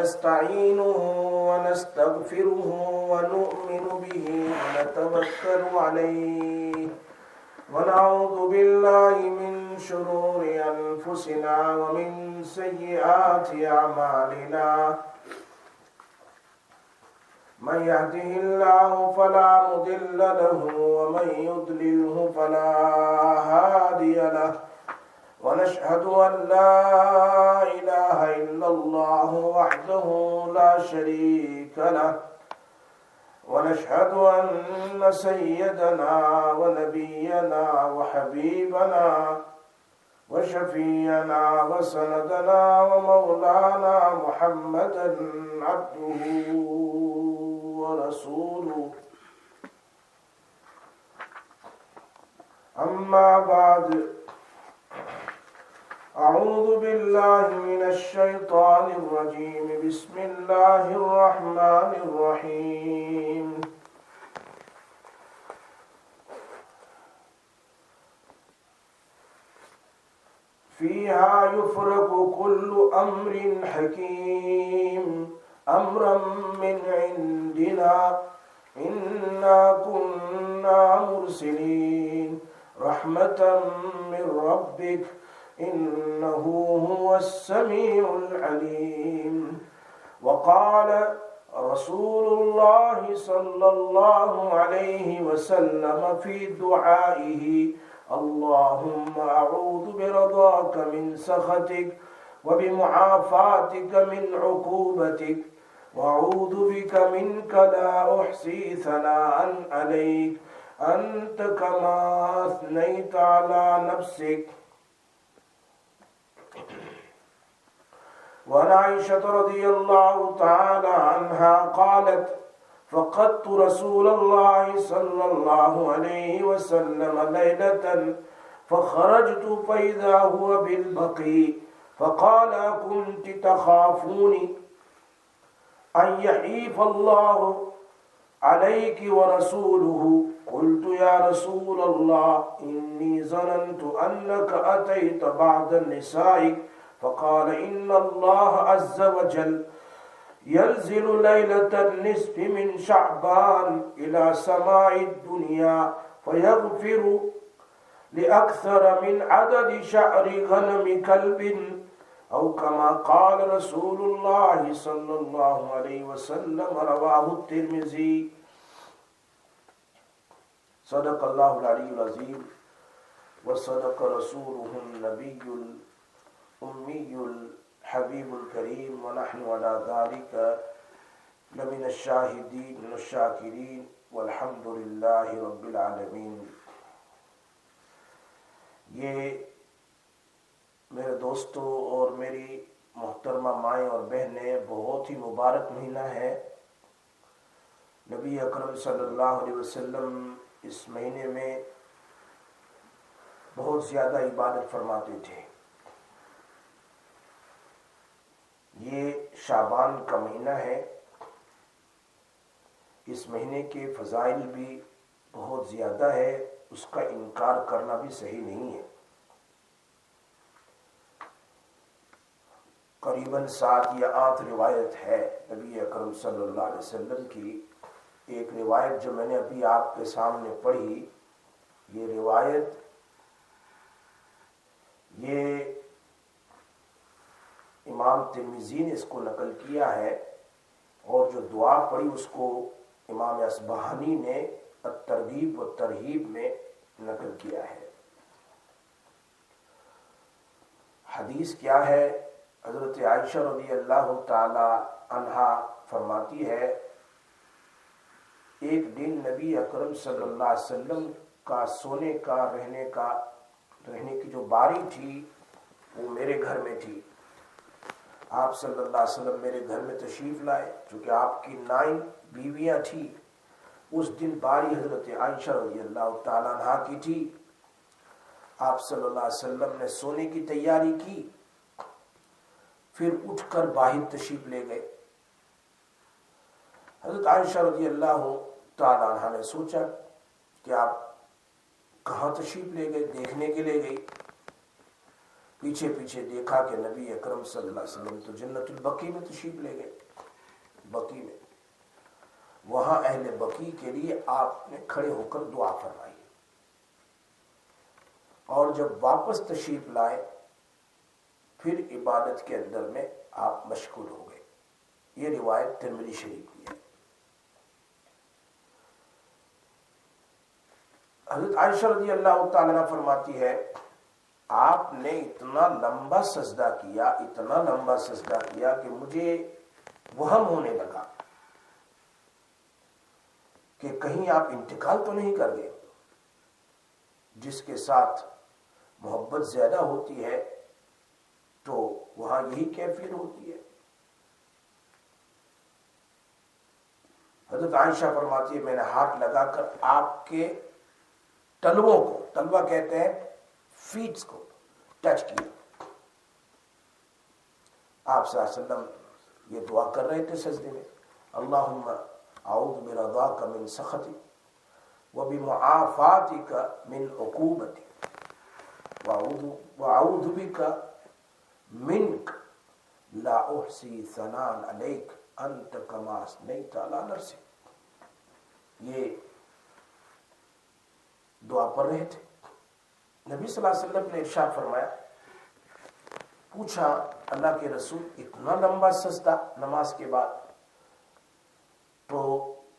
ونستعينه ونستغفره ونؤمن به ونتوكل عليه ونعوذ بالله من شرور أنفسنا ومن سيئات أعمالنا من يهده الله فلا مضل له ومن يضلله فلا هادي له ونشهد أن لا إله إلا الله وحده لا شريك له ونشهد أن سيدنا ونبينا وحبيبنا وشفينا وسندنا ومولانا محمدا عبده ورسوله أما بعد أعوذ بالله من الشيطان الرجيم بسم الله الرحمن الرحيم فيها يفرق كل أمر حكيم أمرا من عندنا إنا كنا مرسلين رحمة من ربك إنه هو السميع العليم وقال رسول الله صلى الله عليه وسلم في دعائه اللهم أعوذ برضاك من سخطك وبمعافاتك من عقوبتك وأعوذ بك منك لا أحصي ثناء عليك أنت كما أثنيت على نفسك. وعن عائشة رضي الله تعالى عنها قالت فقدت رسول الله صلى الله عليه وسلم ليلة فخرجت فإذا هو بالبقيع فقال كنت تخافون أن يحيف الله عليك ورسوله قلت يا رسول الله إني ظننت أنك أتيت بعض النساء فقال إن الله عز وجل ينزل ليلة النصف من شعبان إلى سماء الدنيا فيغفر لأكثر من عدد شعر غنم كلب أو كما قال رسول الله صلى الله عليه وسلم رواه الترمذي. صدق الله العلي العظيم وصدق رسوله النبي الأمي الحبيب الكريم ونحن على ذلك لمن الشاهدين والشاكرين والحمد لله رب العالمين. یہ میرے دوستوں اور میری محترمہ مائیں اور بہنیں بہت ہی مبارک مہینہ ہے. نبی اکرم صلی اللہ علیہ وسلم اس مہینے میں بہت زیادہ عبادت فرماتے تھے. یہ شعبان کا مہینہ ہے. اس مہینے کے فضائل بھی بہت زیادہ ہے, اس کا انکار کرنا بھی صحیح نہیں ہے. قریباً 7 یا 8 روایت ہے نبی اکرم صلی اللہ علیہ وسلم کی. ایک روایت جو میں نے ابھی آپ کے سامنے پڑھی, یہ روایت یہ امام ترمذی نے اس کو نقل کیا ہے, اور جو دعا پڑھی اس کو امام اصبہانی نے الترغیب و ترہیب میں نقل کیا ہے. حدیث کیا ہے؟ حضرت عائشہ رضی اللہ تعالی عنہا فرماتی ہے ایک دن نبی اکرم صلی اللہ علیہ وسلم کا سونے کا رہنے کی جو باری تھی وہ میرے گھر میں تھی. آپ صلی اللہ علیہ وسلم میرے گھر میں تشریف لائے, چونکہ آپ کی 9 بیویاں تھیں. اس دن باری حضرت عائشہ رضی اللہ تعالیٰ عنہ کی تھی. آپ صلی اللہ علیہ وسلم نے سونے کی تیاری کی, پھر اٹھ کر باہر تشریف لے گئے. حضرت عائشہ رضی اللہ تعالیٰ عنہ نے سوچا کہ آپ کہاں تشریف لے گئے, دیکھنے کے لیے گئی. پیچھے پیچھے دیکھا کہ نبی اکرم صلی اللہ علیہ وسلم تو جنت البقیع میں تشریف لے گئے. بقیع میں وہاں اہل بقیع کے لیے آپ نے کھڑے ہو کر دعا فرمائی، اور جب واپس تشریف لائے پھر عبادت کے اندر میں آپ مشغول ہو گئے. یہ روایت ترمذی شریف کی ہے. حضرت عائشہ رضی اللہ تعالیٰ عنہ فرماتی ہے آپ نے اتنا لمبا سجدہ کیا کہ مجھے وہم ہونے لگا کہ کہیں آپ انتقال تو نہیں کر گئے. جس کے ساتھ محبت زیادہ ہوتی ہے تو وہاں یہی کیفیت ہوتی ہے. حضرت عائشہ فرماتی ہے میں نے ہاتھ لگا کر آپ کے تلووں کو، تلوا کہتے ہیں فیٹس کو، ٹچ کیا. آپ صلی اللہ علیہ وسلم یہ دعا کر رہے تھے سجدے میں، اللہم اعوذ برضاک من سخطک وبمعافاتک من عقوبتک واعوذ بک منک لا احصی ثناء علیک انت کما اثنیت علی نفسک. یہ دعا پڑھ رہے تھے. نبی صلی اللہ علیہ وسلم نے ارشاد فرمایا، پوچھا اللہ کے رسول اتنا لمبا سجدہ نماز کے بعد؟ تو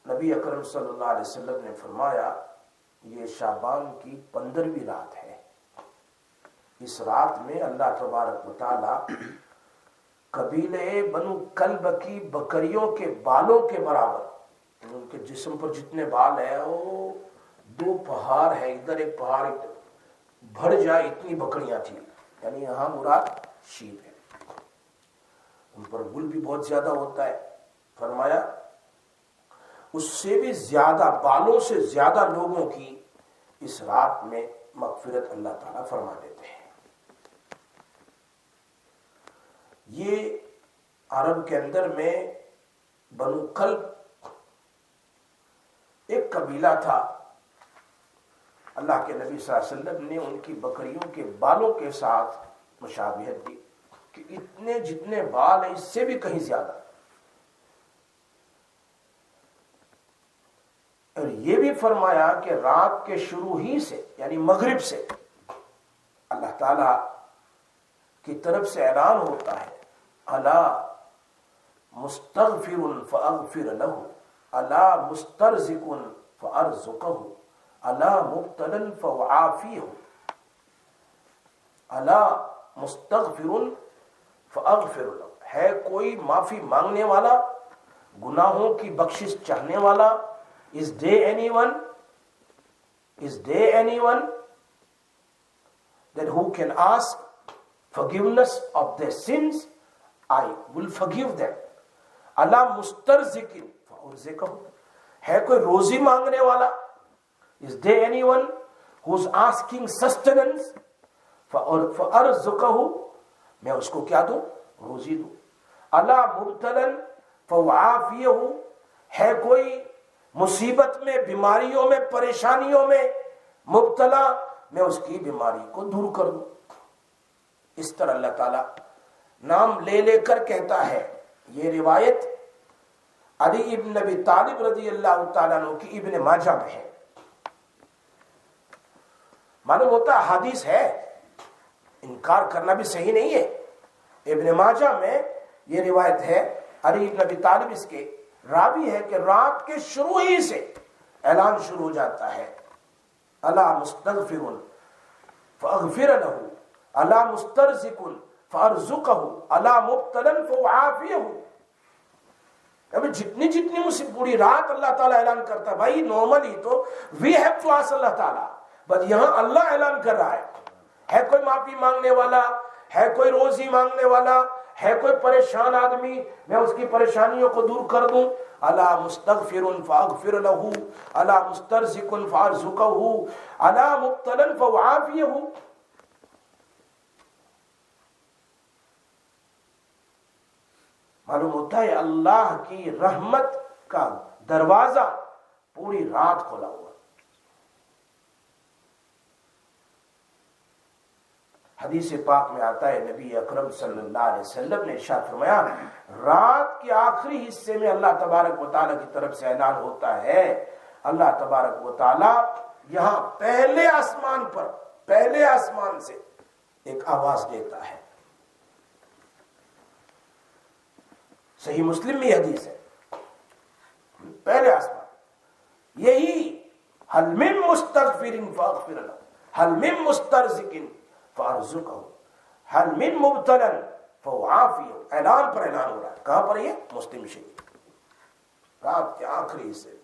نبی اکرم صلی اللہ علیہ وسلم نے فرمایا یہ شعبان کی 15ویں رات ہے. اس رات میں اللہ تبارک و تعالی قبیلے بنو کلب کی بکریوں کے بالوں کے برابر، ان کے جسم پر جتنے بال ہیں وہ 2 پہاڑ ہے، ادھر ایک پہاڑ بھر جائے اتنی بکریاں تھی. یعنی یہاں مراد شیپ ہے، ان پر گل بھی بہت زیادہ ہوتا ہے. فرمایا اس سے بھی زیادہ بالوں سے زیادہ لوگوں کی اس رات میں مغفرت اللہ تعالیٰ فرما دیتے ہیں. یہ عرب کے اندر میں بنو کلب ایک قبیلہ تھا. اللہ کے نبی صلی اللہ علیہ وسلم نے ان کی بکریوں کے بالوں کے ساتھ مشابہت دی کہ اتنے جتنے بال ہیں اس سے بھی کہیں زیادہ. اور یہ بھی فرمایا کہ رات کے شروع ہی سے یعنی مغرب سے اللہ تعالی کی طرف سے اعلان ہوتا ہے الا مستغفر فاغفر له الا مسترزق فارزقه الا مبتلا فاعافيه الا مستغفر فاغفر له. ہے کوئی معافی مانگنے والا، گناہوں کی بخشش چاہنے والا؟ Is there anyone that who can ask forgiveness of their sins? I will forgive them. Allah mustarzikin fa'urziqahu. ہے کوئی روزی مانگنے والا؟ Is there anyone who's asking sustenance? فَأَرْزُقَهُ. میں اس کو کیا دوں؟ روزی دوں. اللہ مبتلن فَوْعَافِيَهُ. ہے کوئی مصیبت میں، بیماریوں میں، پریشانیوں میں مبتلا، میں اس کی بیماری کو دور کر دوں. اس طرح اللہ تعالیٰ نام لے لے کر کہتا ہے. یہ روایت علی ابن ابی طالب رضی اللہ تعالیٰ عنہ کی ابن ماجہ میں ہے. معلوم ہوتا ہے حدیث ہے، انکار کرنا بھی صحیح نہیں ہے. ابن ماجہ میں یہ روایت ہے، علی ابن ابی طالب اس کے راوی ہے کہ رات کے شروع ہی سے اعلان شروع ہو جاتا ہے الا مستغفر فاغفر له الا مسترزق فارزقه الا مبتلا فاعافيه. ابھی جتنی پوری رات اللہ تعالیٰ اعلان کرتا ہے. بھائی نارملی تو وی ہیو ٹو آسک اللہ تعالیٰ، بس یہاں اللہ اعلان کر رہا ہے کوئی معافی مانگنے والا، ہے کوئی روزی مانگنے والا، ہے کوئی پریشان آدمی، میں اس کی پریشانیوں کو دور کر دوں. الا مستغفر فاغفر له الا مسترزق فارزقه الا مبتلا فاعافيه. معلوم ہوتا ہے اللہ کی رحمت کا دروازہ پوری رات کھلا ہوا. حدیث پاک میں آتا ہے نبی اکرم صلی اللہ علیہ وسلم نے ارشاد فرمایا رات کے آخری حصے میں اللہ تبارک و تعالیٰ کی طرف سے اعلان ہوتا ہے، اللہ تبارک و تعالیٰ یہاں پہلے آسمان پر پہلے آسمان سے ایک آواز دیتا ہے. صحیح مسلم میں یہ حدیث ہے، پہلے آسمان یہی حل من مستغفر فاغفر له، حل من مسترزق فارزقه، حل من مبتلا فعافیہ. اعلان پر اعلان ہو رہا ہے. کہاں پر؟ یہ مسلم شریف، رات کے آخری حصے.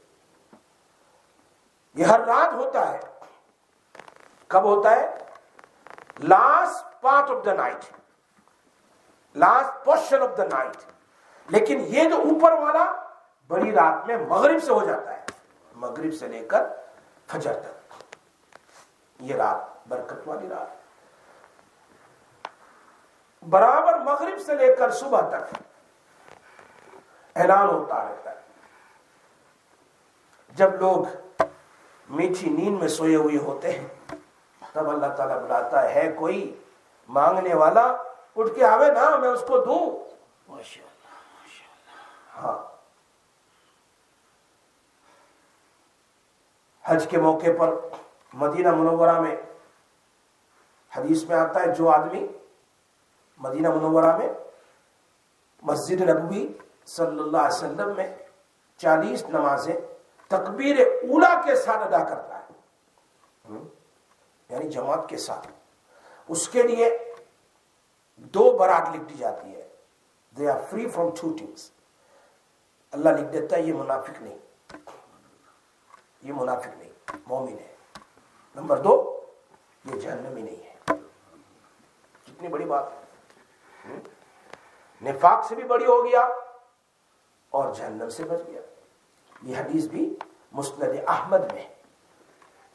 یہ ہر رات ہوتا ہے. کب ہوتا ہے؟ Last part of the night, last portion of the night. لیکن یہ جو اوپر والا بڑی رات میں مغرب سے ہو جاتا ہے، مغرب سے لے کر فجر تک. یہ رات برکت والی رات برابر مغرب سے لے کر صبح تک اعلان ہوتا رہتا ہے. جب لوگ میٹھی نیند میں سوئے ہوئے ہوتے ہیں تب اللہ تعالیٰ بلاتا ہے کوئی مانگنے والا اٹھ کے آوے نا، میں اس کو دوں. ہاں، حج کے موقع پر مدینہ منورہ میں حدیث میں آتا ہے جو آدمی مدینہ منورہ میں مسجد نبوی صلی اللہ علیہ وسلم میں 40 نمازیں تکبیر اولا کے ساتھ ادا کرتا ہے، یعنی جماعت کے ساتھ، اس کے لیے 2 برات لکھ دی جاتی ہے. They are free from 2 things. اللہ لکھ دیتا ہے یہ منافق نہیں، یہ منافق نہیں، مومن ہے. نمبر 2 یہ جہنمی نہیں ہے. کتنی بڑی بات ہے. نفاق سے بھی بڑی ہو گیا اور جہنم سے بچ گیا. یہ حدیث بھی مسند احمد میں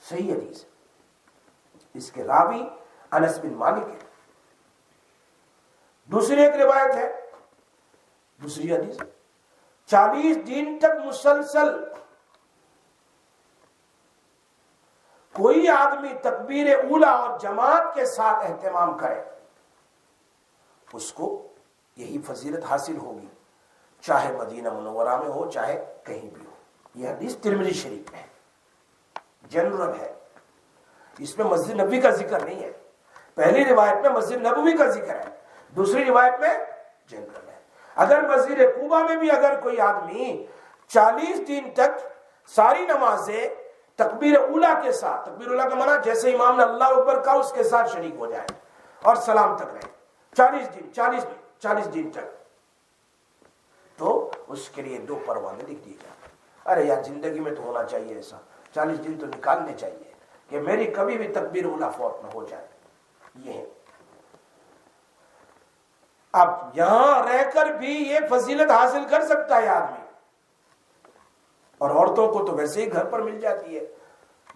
صحیح حدیث ہے. اس کے راوی انس بن مالک ہے. دوسری ایک روایت ہے، دوسری حدیث 40 دن تک مسلسل کوئی آدمی تکبیر اولا اور جماعت کے ساتھ اہتمام کرے اس کو یہی فضیلت حاصل ہوگی، چاہے مدینہ منورہ میں ہو چاہے کہیں بھی ہو. یہ حدیث ترمذی شریف میں جنرل ہے، اس میں مسجد نبوی کا ذکر نہیں ہے. پہلی روایت میں مسجد نبوی کا ذکر ہے، دوسری روایت میں جنرل ہے. اگر مسجد قباء میں بھی اگر کوئی آدمی 40 دن تک ساری نمازیں تکبیر اولا کے ساتھ، تکبیر اولا کا معنی جیسے امام نے اللہ اکبر کہا اس کے ساتھ شریک ہو جائے اور سلام تک رہے 40 دن تک، تو اس کے لیے 2 پروانے لکھ دیے جائیں. ارے یار زندگی میں تو ہونا چاہیے ایسا، 40 دن تو نکالنے چاہیے کہ میری کبھی بھی تکبیر اولا فوت نہ ہو جائے. یہ ہے. اب یہاں رہ کر بھی یہ فضیلت حاصل کر سکتا ہے آدمی، اور عورتوں کو تو ویسے ہی گھر پر مل جاتی ہے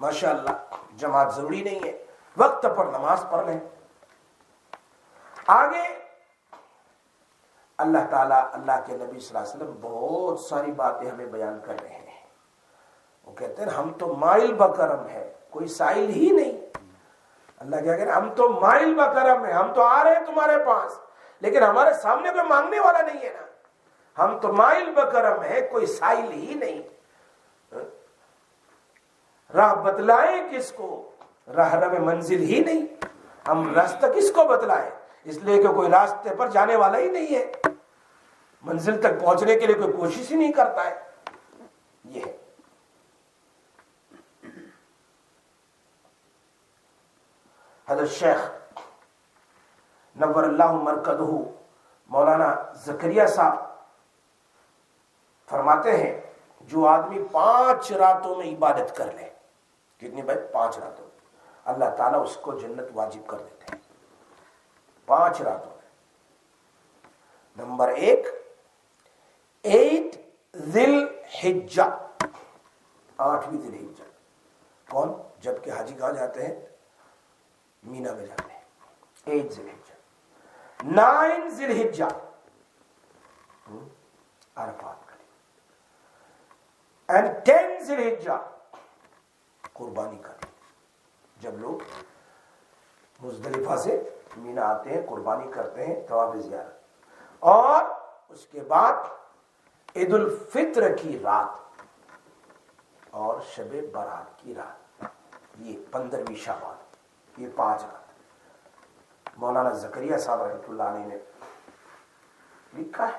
ماشاءاللہ. جماعت ضروری نہیں ہے، وقت پر نماز پڑھ لیں. آگے اللہ تعالیٰ، اللہ کے نبی صلی اللہ علیہ وسلم بہت ساری باتیں ہمیں بیان کر رہے ہیں. وہ کہتے ہیں ہم تو مائل بکرم ہے، کوئی سائل ہی نہیں. اللہ کیا کہہ رہے ہیں؟ ہم تو مائل بکرم ہے، ہم تو آ رہے ہیں تمہارے پاس لیکن ہمارے سامنے کوئی مانگنے والا نہیں ہے نا. ہم تو مائل بکرم ہے، کوئی سائل ہی نہیں. راہ بتلائیں کس کو؟ راہ رو منزل ہی نہیں. ہم راستہ کس کو بتلائیں؟ اس لیے کہ کوئی راستے پر جانے والا ہی نہیں ہے، منزل تک پہنچنے کے لیے کوئی کوشش ہی نہیں کرتا ہے. یہ ہے. حضرت شیخ نور اللہ مرکزہ مولانا زکریا صاحب فرماتے ہیں جو آدمی 5 راتوں میں عبادت کر لے، کتنی بھائی 5 راتوں میں، اللہ تعالیٰ اس کو جنت واجب کر دیتے ہیں 5 راتوں میں. نمبر 1 8 ذی الحجہ، 8ویں ذی الحجہ. کون؟ جبکہ حاجی کہاں جاتے ہیں؟ مینا میں جاتے ہیں. 8 ذی الحجہ. 9 ذی الحجہ عرفات کا دن. اینڈ 10 ذی الحجہ قربانی کا دن. جب لوگ مزدلفہ سے مینا آتے ہیں، قربانی کرتے ہیں، طواف زیارت، اور اس کے بعد عید الفطر کی رات اور شب برات کی رات، یہ 15ویں شعبان، یہ 5 رات مولانا زکریا صاحب رحمۃ اللہ علیہ نے لکھا ہے۔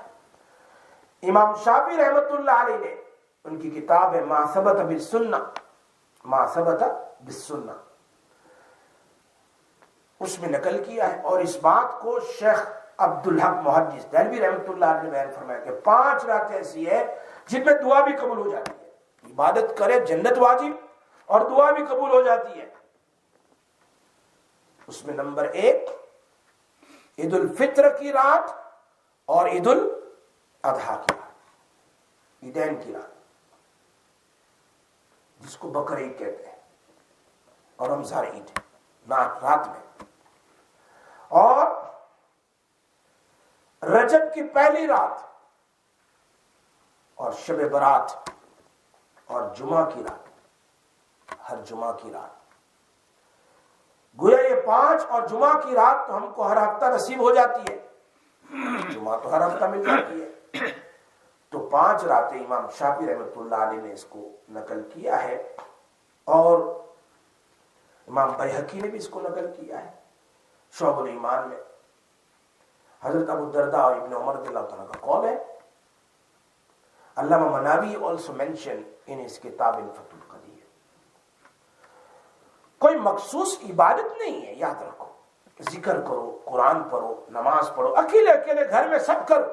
امام شافعی رحمۃ اللہ علیہ نے ان کی کتاب ہے ما ثبت بالسنہ، ما ثبت بالسنہ، اس میں نقل کیا ہے، اور اس بات کو شیخ عبدالحق محدث دہلوی رحمۃ اللہ علیہ نے بیان فرمایا کہ 5 رات ایسی ہے جن میں دعا بھی قبول ہو جاتی ہے، عبادت کرے جنت واجب اور دعا بھی قبول ہو جاتی ہے۔ اس میں نمبر 1 عید الفطر کی رات اور عید الاضحیٰ کی رات، عیدین کی رات، جس کو بقر عید کہتے ہیں، اور رمضان عید رات میں، اور رجب کی پہلی رات اور شب برات اور جمعہ کی رات، ہر جمعہ کی رات۔ گویا یہ 5 اور جمعہ کی رات تو ہم کو ہر ہفتہ نصیب ہو جاتی ہے، جمعہ تو ہر ہفتہ مل جاتی ہے، تو 5 راتیں امام شافعی رحمۃ اللہ علیہ نے اس کو نقل کیا ہے، اور امام بیہقی نے بھی اس کو نقل کیا ہے شعب الایمان میں۔ حضرت ابو الدرداء اور ابن عمر رضی اللہ تعالیٰ کا قول ہے۔ علامہ مناوی also mention in his کتاب الفتح القدیر۔ کوئی مخصوص عبادت نہیں ہے، یاد رکھو، ذکر کرو، قرآن پڑھو، نماز پڑھو، اکیلے اکیلے گھر میں سب کرو،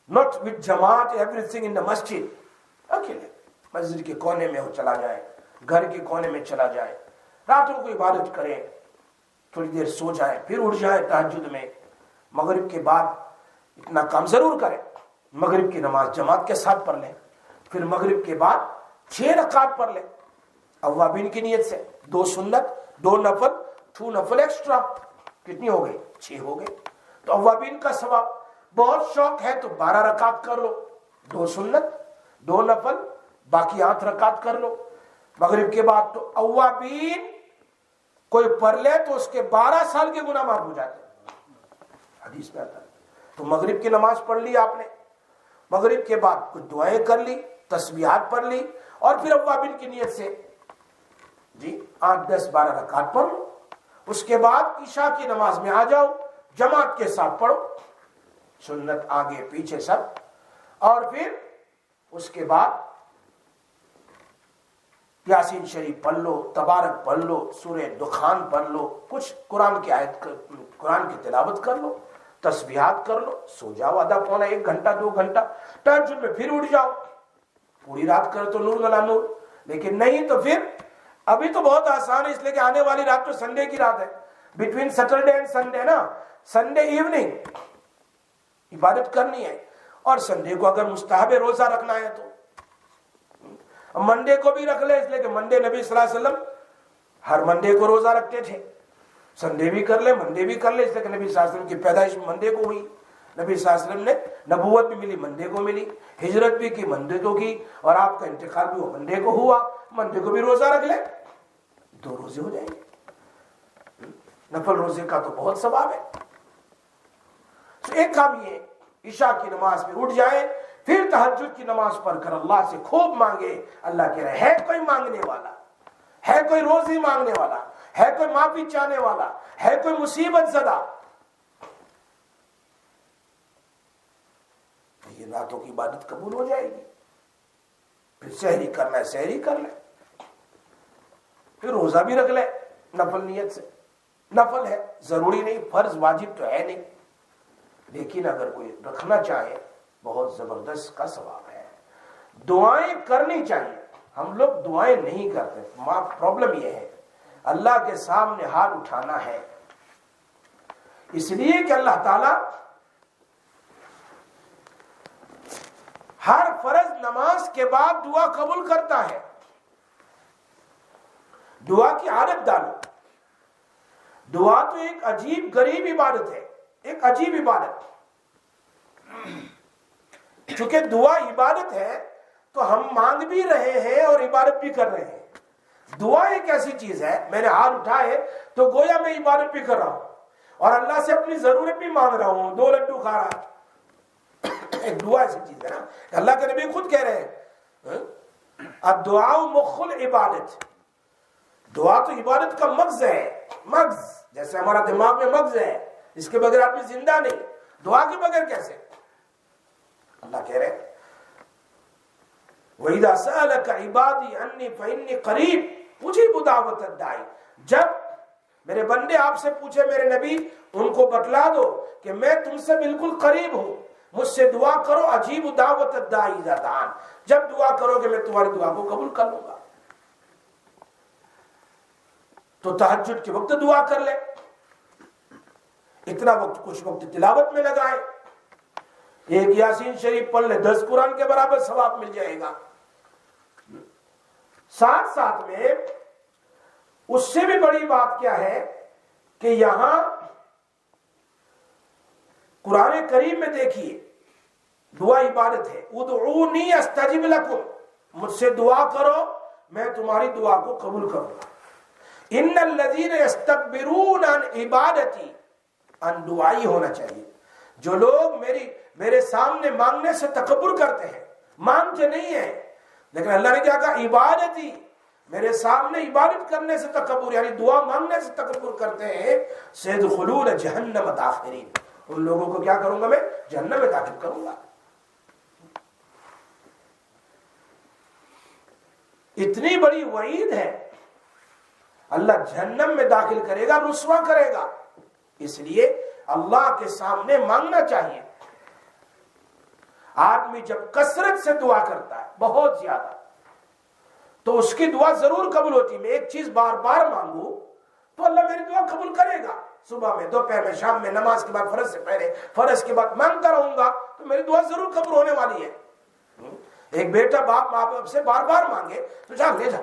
not with جماعت everything in the مسجد، اکیلے مسجد کے کونے میں ہو چلا جائے، گھر کے کونے میں چلا جائے، راتوں کو عبادت کرے، تھوڑی دیر سو جائے، پھر اٹھ جائے تہجد میں، مغرب کے بعد اتنا کام ضرور کرے، مغرب کی نماز جماعت کے ساتھ پڑھ لیں، پھر مغرب کے بعد 6 رکعت پڑھ لیں اوابین کی نیت سے، 2 سنت، 2 نفل، 2 نفل ایکسٹرا، کتنی ہو گئی؟ 6 ہو گئی، تو اوابین کا ثواب۔ بہت شوق ہے تو 12 رکعت کر لو، 2 سنت، 2 نفل، باقی 8 رکعت کر لو مغرب کے بعد۔ تو اوابین کوئی پڑھ لے تو اس کے 12 سال کے گناہ معاف ہو جاتے ہیں، حدیث میں آتا ہے۔ تو مغرب کی نماز پڑھ لی آپ نے، مغرب کے بعد کچھ دعائیں کر لی، تسبیحات پڑھ لی، اور پھر اوابین کی نیت سے 8 10 12 رکعت پڑھ لو۔ اس کے بعد عشاء کی نماز میں آ جاؤ، جماعت کے ساتھ پڑھو، سنت آگے پیچھے سب، اور پھر اس کے بعد یاسین شریف پڑھ لو، تبارک پڑھ لو، سورہ دخان پڑھ لو، کچھ قرآن کی آیت، قرآن کی تلاوت کر لو، تسبیحات کر لو، سو جاؤ آدھا پونا 1 گھنٹہ 2 گھنٹہ، تہجد میں پھر اٹھ جاؤ، پوری رات کرو تو نور والا نور، لیکن نہیں تو پھر ابھی تو بہت آسان ہے، اس لیے کہ آنے والی رات تو سنڈے کی رات ہے، بٹوین سیٹرڈے اینڈ سنڈے نا، سنڈے ایوننگ عبادت کرنی ہے، اور سنڈے کو اگر مستحب روزہ رکھنا ہے تو منڈے کو بھی رکھ لے، اس لیے کہ منڈے نبی صلی اللہ علیہ وسلم ہر منڈے کو روزہ رکھتے تھے، سنڈے بھی کر لے، منڈے بھی کر لے، اس لیے کہ نبی صلی اللہ علیہ وسلم کی پیدائش منڈے کو ہوئی، نبی صلی اللہ علیہ وسلم نے نبوت بھی ملی منڈے کو ملی، ہجرت بھی کی منڈے کو کی، اور آپ کا انتقال بھی منڈے کو ہوا، منڈے کو بھی روزہ رکھ لے، 2 روزے ہو جائیں گے، نفل روزے کا تو بہت ثواب ہے۔ تو ایک کام یہ عشاء کی نماز میں اٹھ جائے، پھر تہجد کی نماز پڑھ کر اللہ سے خوب مانگے، اللہ کہہ رہے ہے کوئی مانگنے والا، ہے کوئی روزی مانگنے والا، ہے کوئی معافی چاہنے والا، ہے کوئی مصیبت زدہ، یہ راتوں کی عبادت قبول ہو جائے گی۔ پھر سحری کرنا ہے سحری کر لے، پھر روزہ بھی رکھ لے نفل نیت سے، نفل ہے، ضروری نہیں، فرض واجب تو ہے نہیں، لیکن اگر کوئی رکھنا چاہے بہت زبردست کا ثواب ہے۔ دعائیں کرنی چاہیے، ہم لوگ دعائیں نہیں کرتے، پرابلم یہ ہے اللہ کے سامنے ہاتھ اٹھانا ہے، اس لیے کہ اللہ تعالی ہر فرض نماز کے بعد دعا قبول کرتا ہے۔ دعا کی عادت ڈالو، دعا تو ایک عجیب غریب عبادت ہے، ایک عجیب عبادت، چونکہ دعا عبادت ہے تو ہم مانگ بھی رہے ہیں اور عبادت بھی کر رہے ہیں، دعا ایک ایسی چیز ہے، میں نے ہاتھ اٹھائے تو گویا میں عبادت بھی کر رہا ہوں اور اللہ سے اپنی ضرورت بھی مانگ رہا ہوں، 2 لڈو کھا رہا ہے۔ ایک دعا ایسی چیز ہے نا، اللہ کے نبی خود کہہ رہے ہیں الدعاء مخ العبادت، دعا تو عبادت کا مغز ہے، مغز جیسے ہمارا دماغ میں مغز ہے، اس کے بغیر آدمی زندہ نہیں، دعا کے بغیر کیسے؟ اللہ کہہ رہے ہیں وَإِذَا سَأَلَكَ عِبَادِي عَنِّي فَإِنِّي قَرِيبٌ أُجِيبُ دَعْوَةَ الدَّاعِ، جب میرے بندے آپ سے پوچھے میرے نبی ان کو بتلا دو کہ میں تم سے بالکل قریب ہوں، مجھ سے دعا کرو، اجیب دعوت الداعی اذا دعان، جب دعا کرو کہ میں تمہاری دعا کو قبول کر لوں گا۔ تو تہجد کے وقت دعا کر لے، اتنا وقت کچھ وقت تلاوت میں لگائے، ایک یاسین شریف پڑھ لے 10 قرآن کے برابر ثواب مل جائے گا۔ ساتھ ساتھ میں اس سے بھی بڑی بات کیا ہے کہ یہاں قرآن کریم میں دیکھیے دعا عبادت ہے، ادعونی استجب لکم، مجھ سے دعا کرو میں تمہاری دعا کو قبول کروں گا۔ ان الذین یستکبرون عن عبادتی، ان دعائی ہونا چاہیے، جو لوگ میرے سامنے مانگنے سے تکبر کرتے ہیں، مانگتے نہیں ہیں، لیکن اللہ نے کیا کہا عبادتی، میرے سامنے عبادت کرنے سے تکبر یعنی دعا مانگنے سے تکبر کرتے ہیں، سیدخلون جہنم داخرین، ان لوگوں کو کیا کروں گا میں؟ جہنم میں داخل کروں گا۔ اتنی بڑی وعید ہے، اللہ جہنم میں داخل کرے گا، رسوا کرے گا، اس لیے اللہ کے سامنے مانگنا چاہیے۔ آدمی جب کثرت سے دعا کرتا ہے بہت زیادہ تو اس کی دعا ضرور قبول ہوتی ہے۔ میں ایک چیز بار بار مانگوں تو اللہ میری دعا قبول کرے گا، صبح میں، دوپہر میں، شام میں، نماز کے بعد، فرض سے پہلے، فرض کے بعد مانگتا رہوں گا تو میری دعا ضرور قبول ہونے والی ہے۔ ایک بیٹا باپ ماں باپ سے بار بار مانگے تو جا لے جا،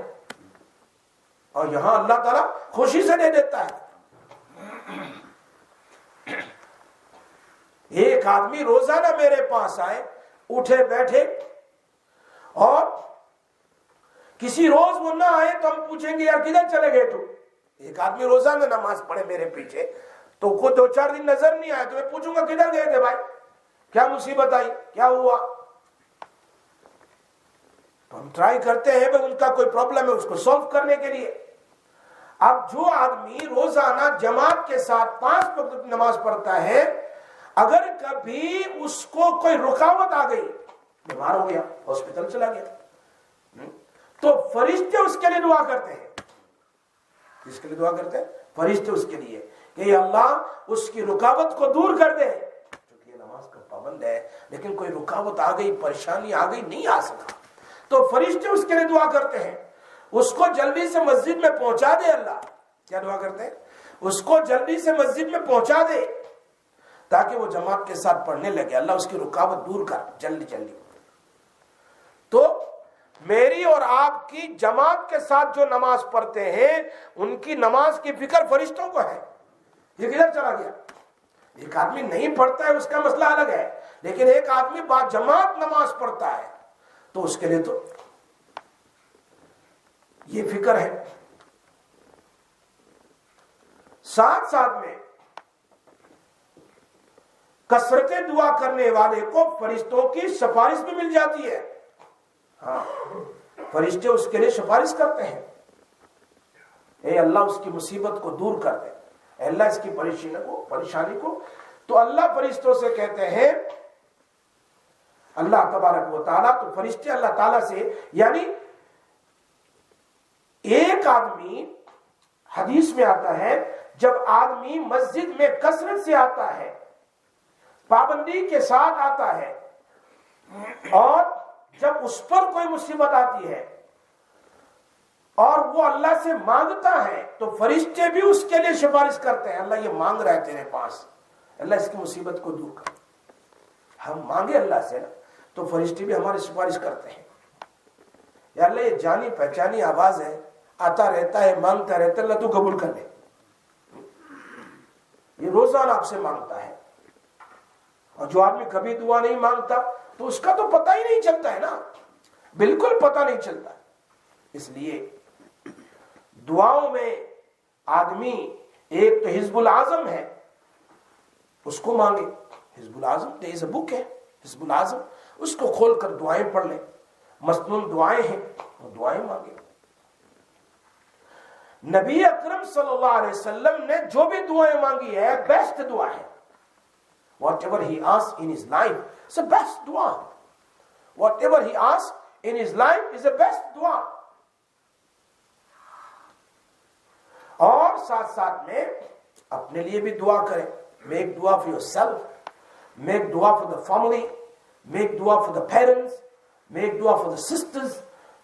اور یہاں اللہ تعالیٰ خوشی سے دے دیتا ہے۔ ایک آدمی روزانہ میرے پاس آئے، اٹھے بیٹھے، اور کسی روز وہ نہ آئے تو ہم پوچھیں گے یار کدھر چلے گئے تو؟ ایک آدمی روزانہ نماز پڑھے میرے پیچھے تو کو 2-4 دن نظر نہیں آئے تو میں پوچھوں گا کدھر گئے تھے بھائی، کیا مصیبت آئی، کیا ہوا؟ تو ہم ٹرائی کرتے ہیں ان کا کوئی پرابلم ہے اس کو سولو کرنے کے لیے۔ اب جو آدمی روزانہ جماعت کے ساتھ 5 وقت نماز پڑھتا ہے، اگر کبھی اس کو کوئی رکاوٹ آ گئی، بیمار ہو گیا، ہاسپٹل چلا گیا، تو فرشتے اس کے لیے دعا کرتے ہیں۔ کس کے لیے دعا کرتے ہیں؟ فرشتے اس کے لیے کہ یا اللہ اس کی رکاوٹ کو دور کر دے، کیونکہ یہ نماز کا پابند ہے لیکن کوئی رکاوٹ آ گئی، پریشانی آ گئی، نہیں آ سکا، تو فرشتے اس کے لیے دعا کرتے ہیں اس کو جلدی سے مسجد میں پہنچا دے۔ اللہ کیا دعا کرتے ہیں؟ اس کو جلدی سے مسجد میں پہنچا دے تاکہ وہ جماعت کے ساتھ پڑھنے لگے، اللہ اس کی رکاوٹ دور کر جلدی جلدی۔ تو میری اور آپ کی جماعت کے ساتھ جو نماز پڑھتے ہیں ان کی نماز کی فکر فرشتوں کو ہے۔ یہ کدھر چلا گیا؟ ایک آدمی نہیں پڑھتا ہے اس کا مسئلہ الگ ہے، لیکن ایک آدمی با جماعت نماز پڑھتا ہے تو اس کے لیے تو یہ فکر ہے۔ ساتھ ساتھ میں کثرت دعا کرنے والے کو فرشتوں کی سفارش بھی مل جاتی ہے۔ ہاں، فرشتے اس کے لیے سفارش کرتے ہیں، اے اللہ اس کی مصیبت کو دور کر دے، اے اللہ اس کی پریشانی کو، تو اللہ فرشتوں سے کہتے ہیں، اللہ تبارک و تعالیٰ، تو فرشتے اللہ تعالیٰ سے، یعنی ایک آدمی، حدیث میں آتا ہے جب آدمی مسجد میں کثرت سے آتا ہے، پابندی کے ساتھ آتا ہے، اور جب اس پر کوئی مصیبت آتی ہے اور وہ اللہ سے مانگتا ہے تو فرشتے بھی اس کے لیے سفارش کرتے ہیں، اللہ یہ مانگ رہا ہے تیرے پاس، اللہ اس کی مصیبت کو دور کر۔ ہم مانگے اللہ سے نا تو فرشتے بھی ہماری سفارش کرتے ہیں، یا اللہ یہ جانی پہچانی آواز ہے، آتا رہتا ہے، مانگتا رہتا ہے، اللہ تو قبول کر لے۔ یہ روزانہ آپ سے مانگتا ہے، اور جو آدمی کبھی دعا نہیں مانگتا تو اس کا تو پتہ ہی نہیں چلتا ہے نا، بالکل پتہ نہیں چلتا۔ اس لیے دعاؤں میں آدمی ایک تو حزب العظم ہے اس کو مانگے. حزب العظم there is a book ہے حزب العظم, اس کو کھول کر دعائیں پڑھ لیں, مسنون دعائیں ہیں وہ دعائیں مانگے. نبی اکرم صلی اللہ علیہ وسلم نے جو بھی دعائیں مانگی ہے بیسٹ دعا ہے. Whatever he asked in his life is the best dua. Whatever he asked in his life is the best dua. اور ساتھ ساتھ میں اپنے لیے بھی دعا کریں. Make dua for yourself, make dua for the family, make dua for the parents, make dua for the sisters,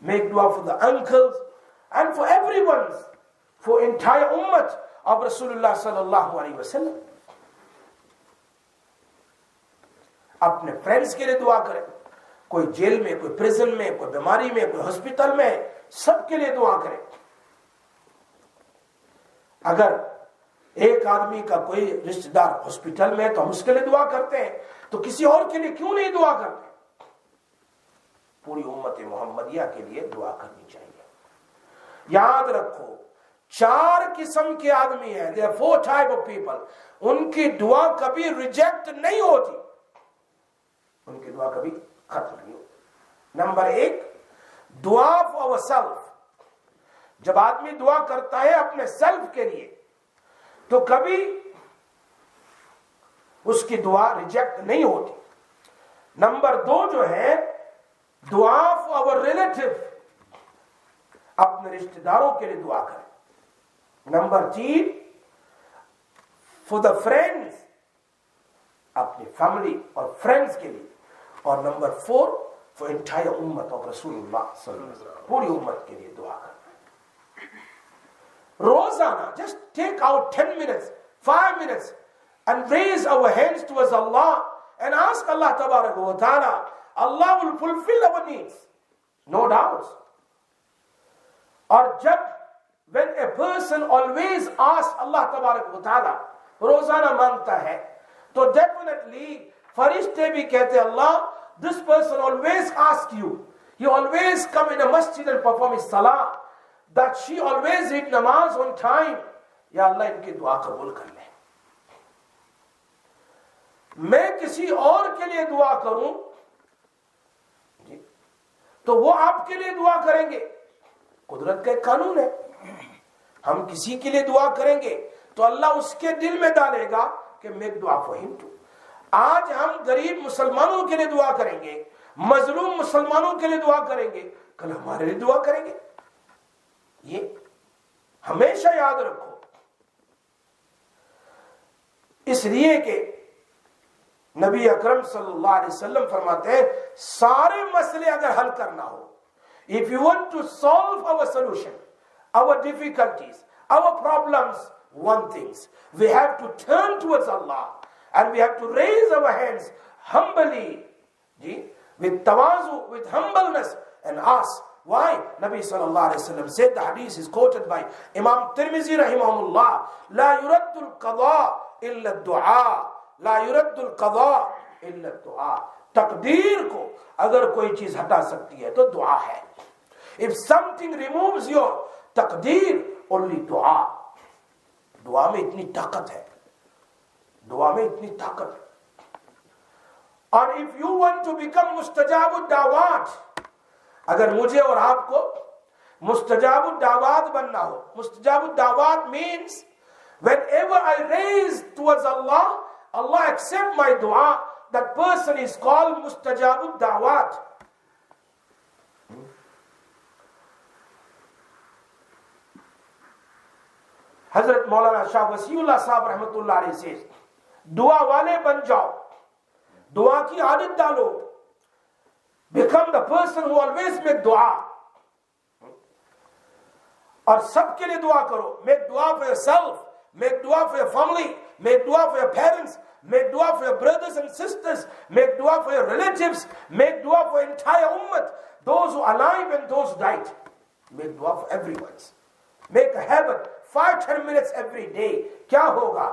make dua for the uncles, and for everyone, for entire ummah of Rasulullah sallallahu alaihi wasallam. اپنے friends کے لیے دعا کریں, کوئی jail میں, کوئی prison میں, کوئی بیماری میں, کوئی ہسپتال میں, سب کے لیے دعا کریں. اگر ایک آدمی کا کوئی رشتہ دار ہسپتال میں ہے تو ہم اس کے لیے دعا کرتے ہیں, تو کسی اور کے لیے کیوں نہیں دعا کرتے؟ پوری امت محمدیہ کے لیے دعا کرنی چاہیے. یاد رکھو 4 قسم کے آدمی ہیں, there are 4 type of people. ان کی دعا کبھی ریجیکٹ نہیں ہوتی, ان کی دعا کبھی ختم نہیں ہوتی. نمبر 1, دعا فار اور سیلف. جب آدمی دعا کرتا ہے اپنے سیلف کے لیے تو کبھی اس کی دعا ریجیکٹ نہیں ہوتی. نمبر 2 جو ہے دعا فار اور ریلیٹیو, اپنے رشتہ داروں کے لیے دعا کریں. نمبر 3 فار دا فرینڈز, اپنی فیملی اور فرینڈز کے لیے. اور نمبر 4 فار انٹائر امت آف رسول اللہ صلی اللہ علیہ وسلم, پوری امت کے لیے دعا کریں. روزانہ just take out 10 minutes, 5 minutes and raise our hands towards Allah and ask Allah tabarak wa ta'ala. Allah will fulfill our needs, no doubts. اور جب when a person always asks Allah tabarak wa ta'ala, روزانہ مانگتا ہے, تو definitely فرشتے بھی کہتے اللہ, this person always asks you, he always come in a masjid and perform his salah, that she always read namaz on time. یا اللہ ان کی دعا قبول کر لے. میں کسی اور کے لیے دعا کروں جی تو وہ آپ کے لیے دعا کریں گے, قدرت کا ایک قانون ہے. ہم کسی کے لیے دعا کریں گے تو اللہ اس کے دل میں ڈالے گا کہ میک دعا فار ہم ٹو. آج ہم غریب مسلمانوں کے لیے دعا کریں گے, مظلوم مسلمانوں کے لیے دعا کریں گے, کل ہمارے لیے دعا کریں گے. یہ ہمیشہ یاد رکھو. اس لیے کہ نبی اکرم صلی اللہ علیہ وسلم فرماتے ہیں سارے مسئلے اگر حل کرنا ہو, if you want to solve our solution, our difficulties, our problems, one thing, we have to turn towards Allah and we have to raise our hands humbly, with tawazu, with humbleness, and ask. Why? Nabi sallallahu alayhi wa sallam said, the hadith is quoted by Imam Tirmizi rahimahullah, La yuraddu al-qadha illa al-du'a, La yuraddu al-qadha illa al-du'a. تقدیر کو اگر کوئی چیز ہٹا سکتی ہے تو دعا ہے. If something removes your تقدیر, only دعا. دعا میں اتنی طاقت ہے, دعا میں اتنی طاقت ہے. اور if you want to become mustajab الدعوات, اگر مجھے اور آپ کو مستجاب الدعوات بننا ہو, مستجاب الدعوات means whenever I raise towards Allah, Allah accept my dua, that person is called mustajab الدعوات. حضرت مولانا شاہ وسیع اللہ صاحب رحمۃ اللہ علیہ سے دعا والے بن جاؤ, دعا کی عادت ڈالو. Become the person who always make dua. اور سب کے لیے دعا کرو. Make dua for yourself, make dua for your family, make dua for your parents, make dua for your brothers and sisters, make dua for your relatives, make dua for entire ummah, those who are alive and those died. Make dua for everyone. Make a habit, 5-10 minutes every day. کیا ہوگا؟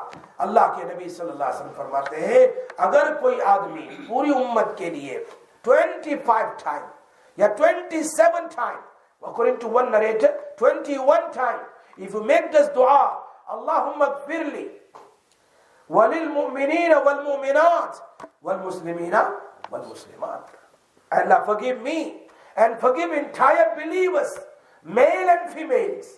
اللہ کے نبی صلی اللہ علیہ وسلم فرماتے ہیں اگر کوئی آدمی پوری امت کے لیے 25 times یا 27 times, according to one narrator 21 times, if you make this dua, Allahumma gfirli walil mu'minina wal mu'minat wal muslimina wal muslimat. Allah forgive me and forgive entire believers, male and females,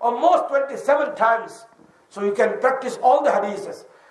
or most 27 times. So you can practice all the hadiths.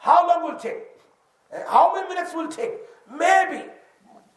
How long will take? How many minutes will take? Maybe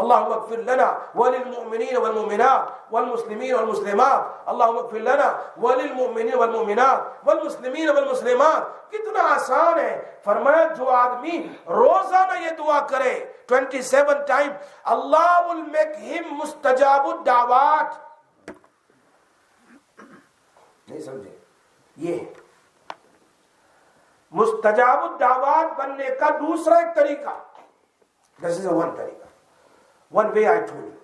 اللهم اغفر لنا وللمؤمنين والمؤمنات والمسلمين والمسلمات اللهم اغفر لنا وللمؤمنين والمؤمنات والمسلمين والمسلمات. کتنا آسان ہے. فرمایا جو آدمی روزانہ یہ دعا کرے 27 time, Allah will make him مستجاب الدعوات. نہیں سمجھے؟ یہ مستجاب الدعوات بننے کا دوسرا ایک طریقہ. This is one طریقہ. One way I told you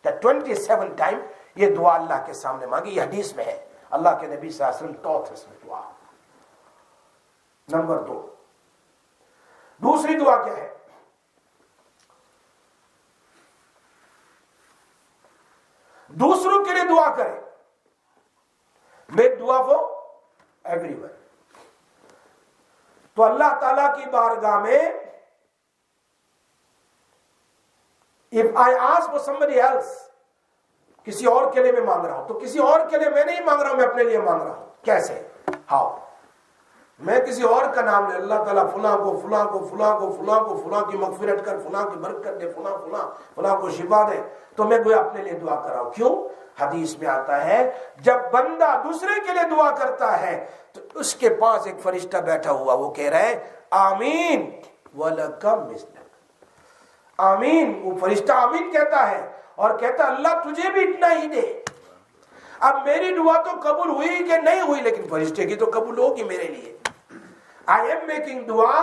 that 27 times یہ دعا اللہ کے سامنے مانگی. یہ حدیث میں ہے, اللہ کے نبی صلی اللہ علیہ وسلم taught us میں دعا. نمبر 2, دوسری دعا کیا ہے؟ دوسروں کے لیے دعا کریں. میک دعا فور ایوری ون. تو اللہ تعالیٰ کی بارگاہ میں if I ask for somebody else, کسی اور کے لیے میں مانگ رہا ہوں, تو کسی اور کے لیے میں نہیں مانگ رہا ہوں, میں اپنے لیے مانگ رہا ہوں. کیسے؟ ہاؤ؟ میں کسی اور کا نام لے, اللہ تعالیٰ فلاں کو فلاں کو فلاں کو فلاں کو فلاں کی مغفرت کر, فلاں کی برکت دے, فلاں فلاں فلاں کو شفا دے, تو میں گویا اپنے لیے دعا کر رہا ہوں. کیوں؟ حدیث میں آتا ہے جب بندہ دوسرے کے لیے دعا کرتا ہے تو اس کے پاس ایک فرشتہ بیٹھا ہوا, وہ کہہ رہا ہے آمین وَلَكَ مِثْلُ. آمین. وہ فرشتہ آمین کہتا ہے اور کہتا اللہ تجھے بھی اتنا ہی دے. اب میری دعا تو قبول ہوئی کہ نہیں ہوئی, لیکن فرشتے کی تو قبول ہوگی میرے لیے. I am making dua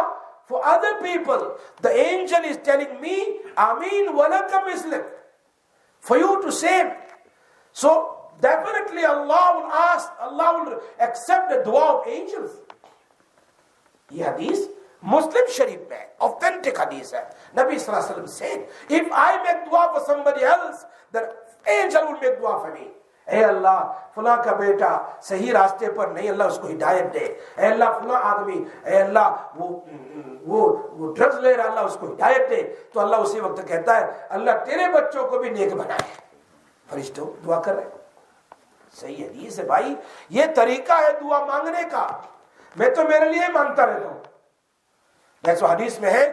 for other people. The angel is telling me آمین وَلَكَ مِثْلُ for you to say. So definitely Allah will accept the dua of angels. یہ حدیث مسلم شریف میں authentic حدیث ہے. نبی صلی اللہ علیہ وسلم said if I make dua for somebody else, then angel will make dua for me. اے اللہ فلاں کا بیٹا صحیح راستے پر نہیں, اللہ اس کو ہدایت دے. اے اللہ فلاں آدمی, اے اللہ وہ ڈرگز لے رہا, اللہ اس کو ہدایت دے. تو اللہ اسی وقت کہتا ہے اللہ تیرے بچوں کو بھی نیک بنائے. فرشتوں دعا کر رہے. صحیح حدیث ہے بھائی. یہ طریقہ ہے دعا مانگنے کا. میں تو میرے لیے مانگتا رہتا ہوں. جیسے حدیث میں ہے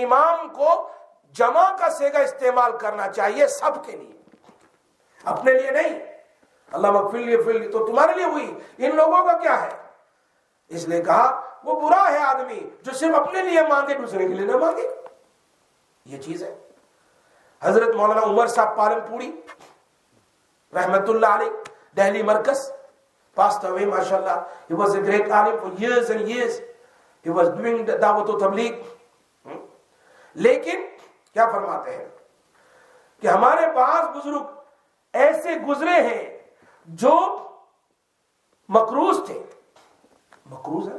امام کو جمع کا صیغہ استعمال کرنا چاہیے سب کے لیے, اپنے لیے نہیں. اللہ مغفر لی تو تمہارے لیے ہوئی, ان لوگوں کا کیا ہے؟ اس لیے کہا وہ برا ہے آدمی جو صرف اپنے لیے مانگے دوسرے کے لیے نہ مانگے. یہ چیز ہے. حضرت مولانا عمر صاحب پالن پوری رحمت اللہ علیہ, دہلی مرکز, passed away mashallah. He was a great alim for years and years. He was doing دعوت و تبلیغ. لیکن کیا فرماتے ہیں کہ ہمارے پاس بزرگ ایسے گزرے ہیں جو مقروض تھے. مقروض ہے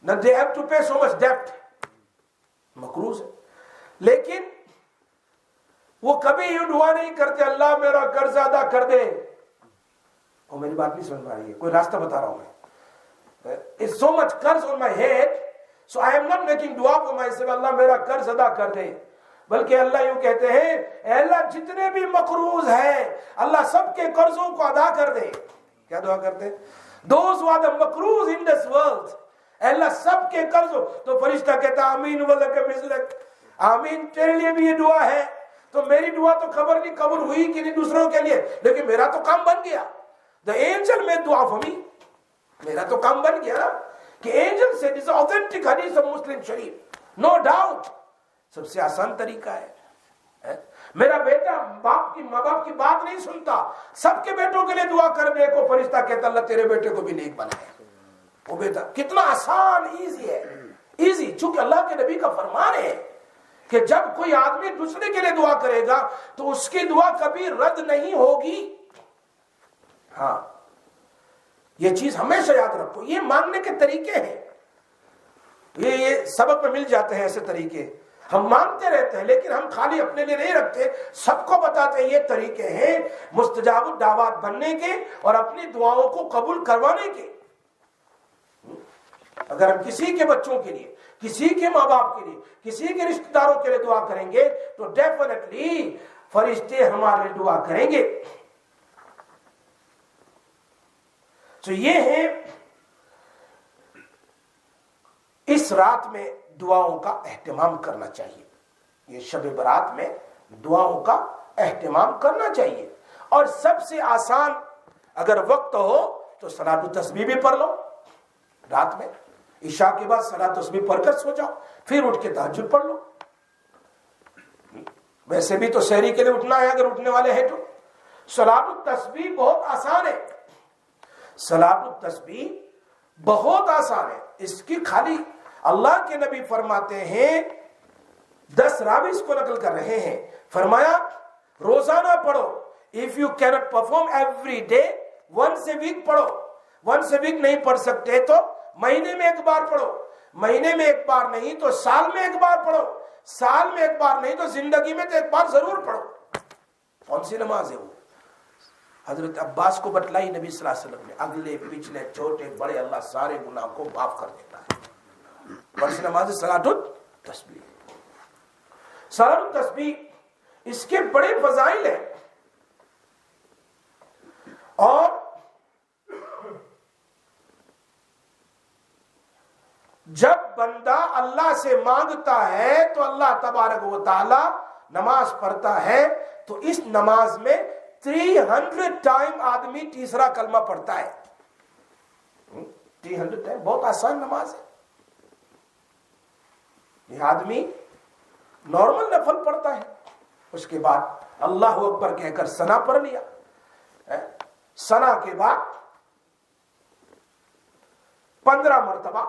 نہ, they have to pay so much debt. مقروض ہے, لیکن وہ کبھی یہ دعا نہیں کرتے اللہ میرا قرض ادا کر دے. اور میری بات نہیں سمجھ پا رہی ہے, کوئی راستہ بتا رہا ہوں میں. It's so much curse on my head, so I am not making dua for myself اللہ میرا قرض ادا کر دے. بلکہ اللہ یوں کہتے ہیں اے اللہ جتنے بھی مقروض ہیں اللہ سب کے قرضوں کو ادا کر دے. کیا دعا کرتے ہیں؟ Those who are the مقروض in this world, اے اللہ سب کے قرضوں. تو فرشتہ کہتا آمین وَلَكَ مِثْلُ. آمین تیرے لیے بھی یہ دعا ہے. تو میری دعا تو خبر نہیں قبول ہوئی کہ نہیں دوسروں کے لیے, لیکن میرا تو کام بن گیا. The angel made dua for me. میرا تو کام بن گیا نا. کہ angel said, this is authentic hadith of Muslim Sharif, no doubt. سب سے آسان طریقہ ہے. میرا بیٹا ماں باپ کی بات نہیں سنتا, سب کے بیٹوں کے لیے دعا کرنے کو فرشتہ کہتا اللہ تیرے بیٹے کو بھی نیک بنائے. وہ بیٹا کتنا آسان, ایزی ہے. ایزی چونکہ اللہ کے نبی کا فرمان ہے. کہ جب کوئی آدمی دوسرے کے لیے دعا کرے گا تو اس کی دعا کبھی رد نہیں ہوگی. ہاں یہ چیز ہمیشہ یاد رکھو. یہ مانگنے کے طریقے ہیں, یہ سبق میں مل جاتے ہیں ایسے طریقے. ہم مانگتے رہتے ہیں لیکن ہم خالی اپنے لیے نہیں رکھتے, سب کو بتاتے ہیں یہ طریقے ہیں مستجاب الدعوات بننے کے اور اپنی دعاؤں کو قبول کروانے کے. اگر ہم کسی کے بچوں کے لیے, کسی کے ماں باپ کے لیے, کسی کے رشتہ داروں کے لیے دعا کریں گے تو ڈیفینیٹلی فرشتے ہمارے لیے دعا کریں گے. تو یہ ہے اس رات میں دعاؤں کا اہتمام کرنا چاہیے. یہ شب برات میں دعاؤں کا اہتمام کرنا چاہیے. اور سب سے آسان اگر وقت ہو تو صلاۃ التسبیح بھی پڑھ لو رات میں. عشاء کے بعد صلاۃ التسبیح پڑھ کر سو جاؤ, پھر اٹھ کے تہجد پڑھ لو. ویسے بھی تو سحری کے لیے اٹھنا ہے اگر اٹھنے والے ہیں تو. صلاۃ التسبیح بہت آسان ہے. صلاۃ التسبیح بہت آسان ہے. اس کی خالی اللہ کے نبی فرماتے ہیں, 10 راوی اس کو نقل کر رہے ہیں, فرمایا روزانہ پڑھو. If you cannot perform every day, once a week پڑھو. once a week نہیں پڑھ سکتے تو مہینے میں ایک بار پڑھو. مہینے میں ایک بار نہیں تو سال میں ایک بار پڑھو. سال میں ایک بار نہیں تو زندگی میں تو ایک بار ضرور پڑھو. کون سی نماز ہے وہ؟ حضرت عباس کو بتلائی نبی صلی اللہ علیہ وسلم نے. اگلے پچھلے چھوٹے بڑے اللہ سارے گناہ کو معاف کر دیتا ہے. کون سی نماز ہے؟ صلاۃ التسبیح. صلاۃ التسبیح اس کے بڑے فضائل ہیں. اور جب بندہ اللہ سے مانگتا ہے تو اللہ تبارک و تعالی نماز پڑھتا ہے تو اس نماز میں 300 ٹائم آدمی تیسرا کلمہ پڑھتا ہے. 300 ٹائم. بہت آسان نماز ہے. یہ آدمی نارمل نفل پڑھتا ہے, اس کے بعد اللہ اکبر کہہ کر ثنا پڑھ لیا. ثنا کے بعد 15 مرتبہ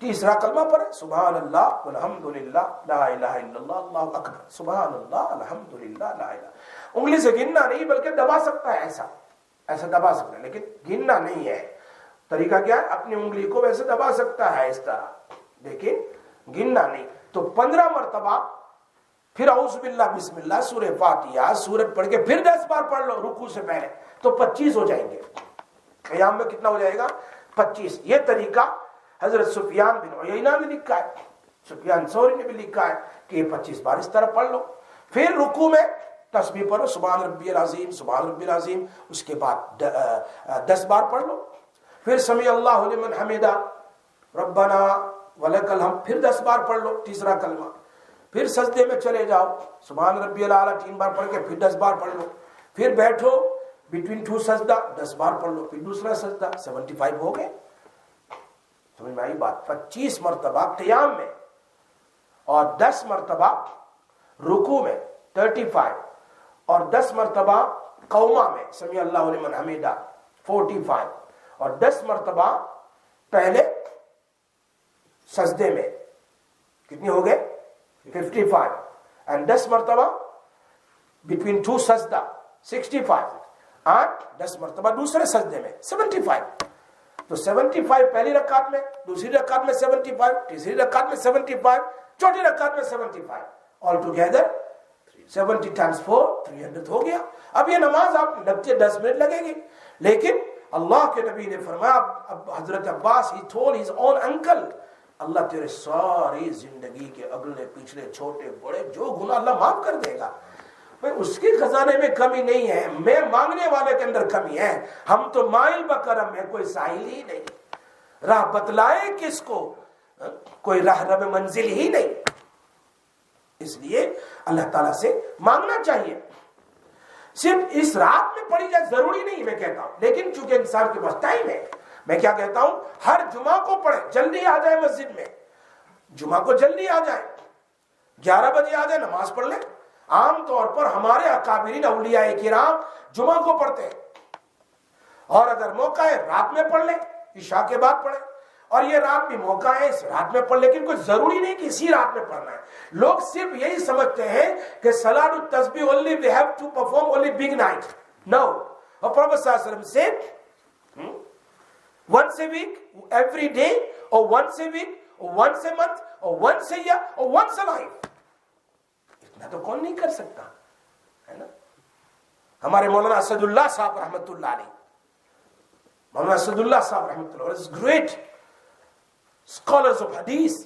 تیسرا کلمہ پڑھے, سبحان اللہ والحمدللہ لا الہ الا اللہ اللہ اکبر, سبحان اللہ الحمدللہ لا الہ. انگلی سے گننا نہیں بلکہ دبا سکتا ہے, ایسا دبا سکتا ہے, لیکن گننا نہیں ہے. طریقہ کیا ہے؟ اپنی انگلی کو ویسے دبا سکتا ہے اس طرح, لیکن گننا نہیں. تو 15 مرتبہ, پھر اعوذ باللہ بسم اللہ, سورہ فاتحہ سورت پڑھ کے پھر 10 بار پڑھ لو رکوع سے پہلے, تو 25 ہو جائیں گے. قیام میں کتنا ہو جائے گا؟ 25. یہ طریقہ حضرت سفیان بن عیینہ نے لکھا ہے, سفیان ثوری نے بھی لکھا ہے کہ یہ 25 بار اس طرح پڑھ لو. پھر رکوع میں تسبیح پڑھو, سبحان ربی العظیم سبحان ربی العظیم, اس کے بعد 10 بار پڑھ لو. پھر سمیع اللہ لمن حمدہ ربنا ولک الحمد, پھر 10 بار پڑھ لو تیسرا کلمہ. پھر سجدے میں چلے جاؤ, سبحان ربی الاعلیٰ 3 بار پڑھ کے پھر 10 بار پڑھ لو. پھر بیٹھو بٹوین 2 سجدہ 10 بار پڑھ لو, پھر دوسرا سجدہ, 75 ہو گئے. سمجھ میں آئی بات؟ 25 مرتبہ قیام میں اور 10 مرتبہ رکوع میں 35 اور 10 مرتبہ قوما میں سمیع اللہ لمن حمدہ 45 اور 10 مرتبہ پہلے سجدے میں کتنی ہو گئے؟ 55 and 10 مرتبہ between 2 سجدہ 65 اور 10 مرتبہ دوسرے سجدے میں 75. تو 75 پہلی رکعت میں, دوسری رکعت میں 75, تیسری رکعت میں 75, چوتھی رکعت میں 75, آل ٹوگیدر 70 times 4 300 ہو گیا. اب یہ نماز آپ لگتے 10 منٹ لگے گی, لیکن اللہ کے نبی نے فرمایا, اب حضرت عباس he told his own uncle, اللہ تیرے ساری زندگی کے اگلے پچھلے چھوٹے بڑے جو گناہ اللہ معاف کر دے گا. اس کے خزانے میں کمی نہیں ہے, میں مانگنے والے کے اندر کمی ہے. ہم تو مائل بکرم ہے, کوئی ساحل ہی نہیں, راہ بتلائے کس کو, کوئی راہ رب منزل ہی نہیں. اس لیے اللہ تعالیٰ سے مانگنا چاہیے. صرف اس رات میں پڑھی جائے ضروری نہیں میں کہتا ہوں, لیکن چونکہ انسان کے پاس ٹائم ہے, میں کیا کہتا ہوں, ہر جمعہ کو پڑھے, جلدی آ جائے مسجد میں, جمعہ کو جلدی آ جائے, 11 بجے آ جائے, نماز پڑھ لیں. عام طور پر ہمارے اکابرین اولیاء کرام جمعہ کو پڑھتے ہیں, اور اگر موقع ہے رات میں پڑھ لیں, عشاء کے بعد پڑھیں, اور یہ رات بھی موقع ہے اس رات میں پڑھ، لیکن کوئی ضروری نہیں کہ اسی رات میں پڑھنا ہے. لوگ صرف یہی سمجھتے ہیں کہ صلاۃ التسبیح only we have to perform only big night. No. اور Prophet صلی اللہ علیہ وسلم said once a week, every day, or once a week, or once a month, or once a year, or once a life. اتنا تو کون نہیں کر سکتا ہے نا. ہمارے مولانا اسد اللہ صاحب رحمۃ اللہ علیہ، مولانا اسد اللہ صاحب رحمۃ اللہ علیہ گریٹ اسکالرز آف حدیث،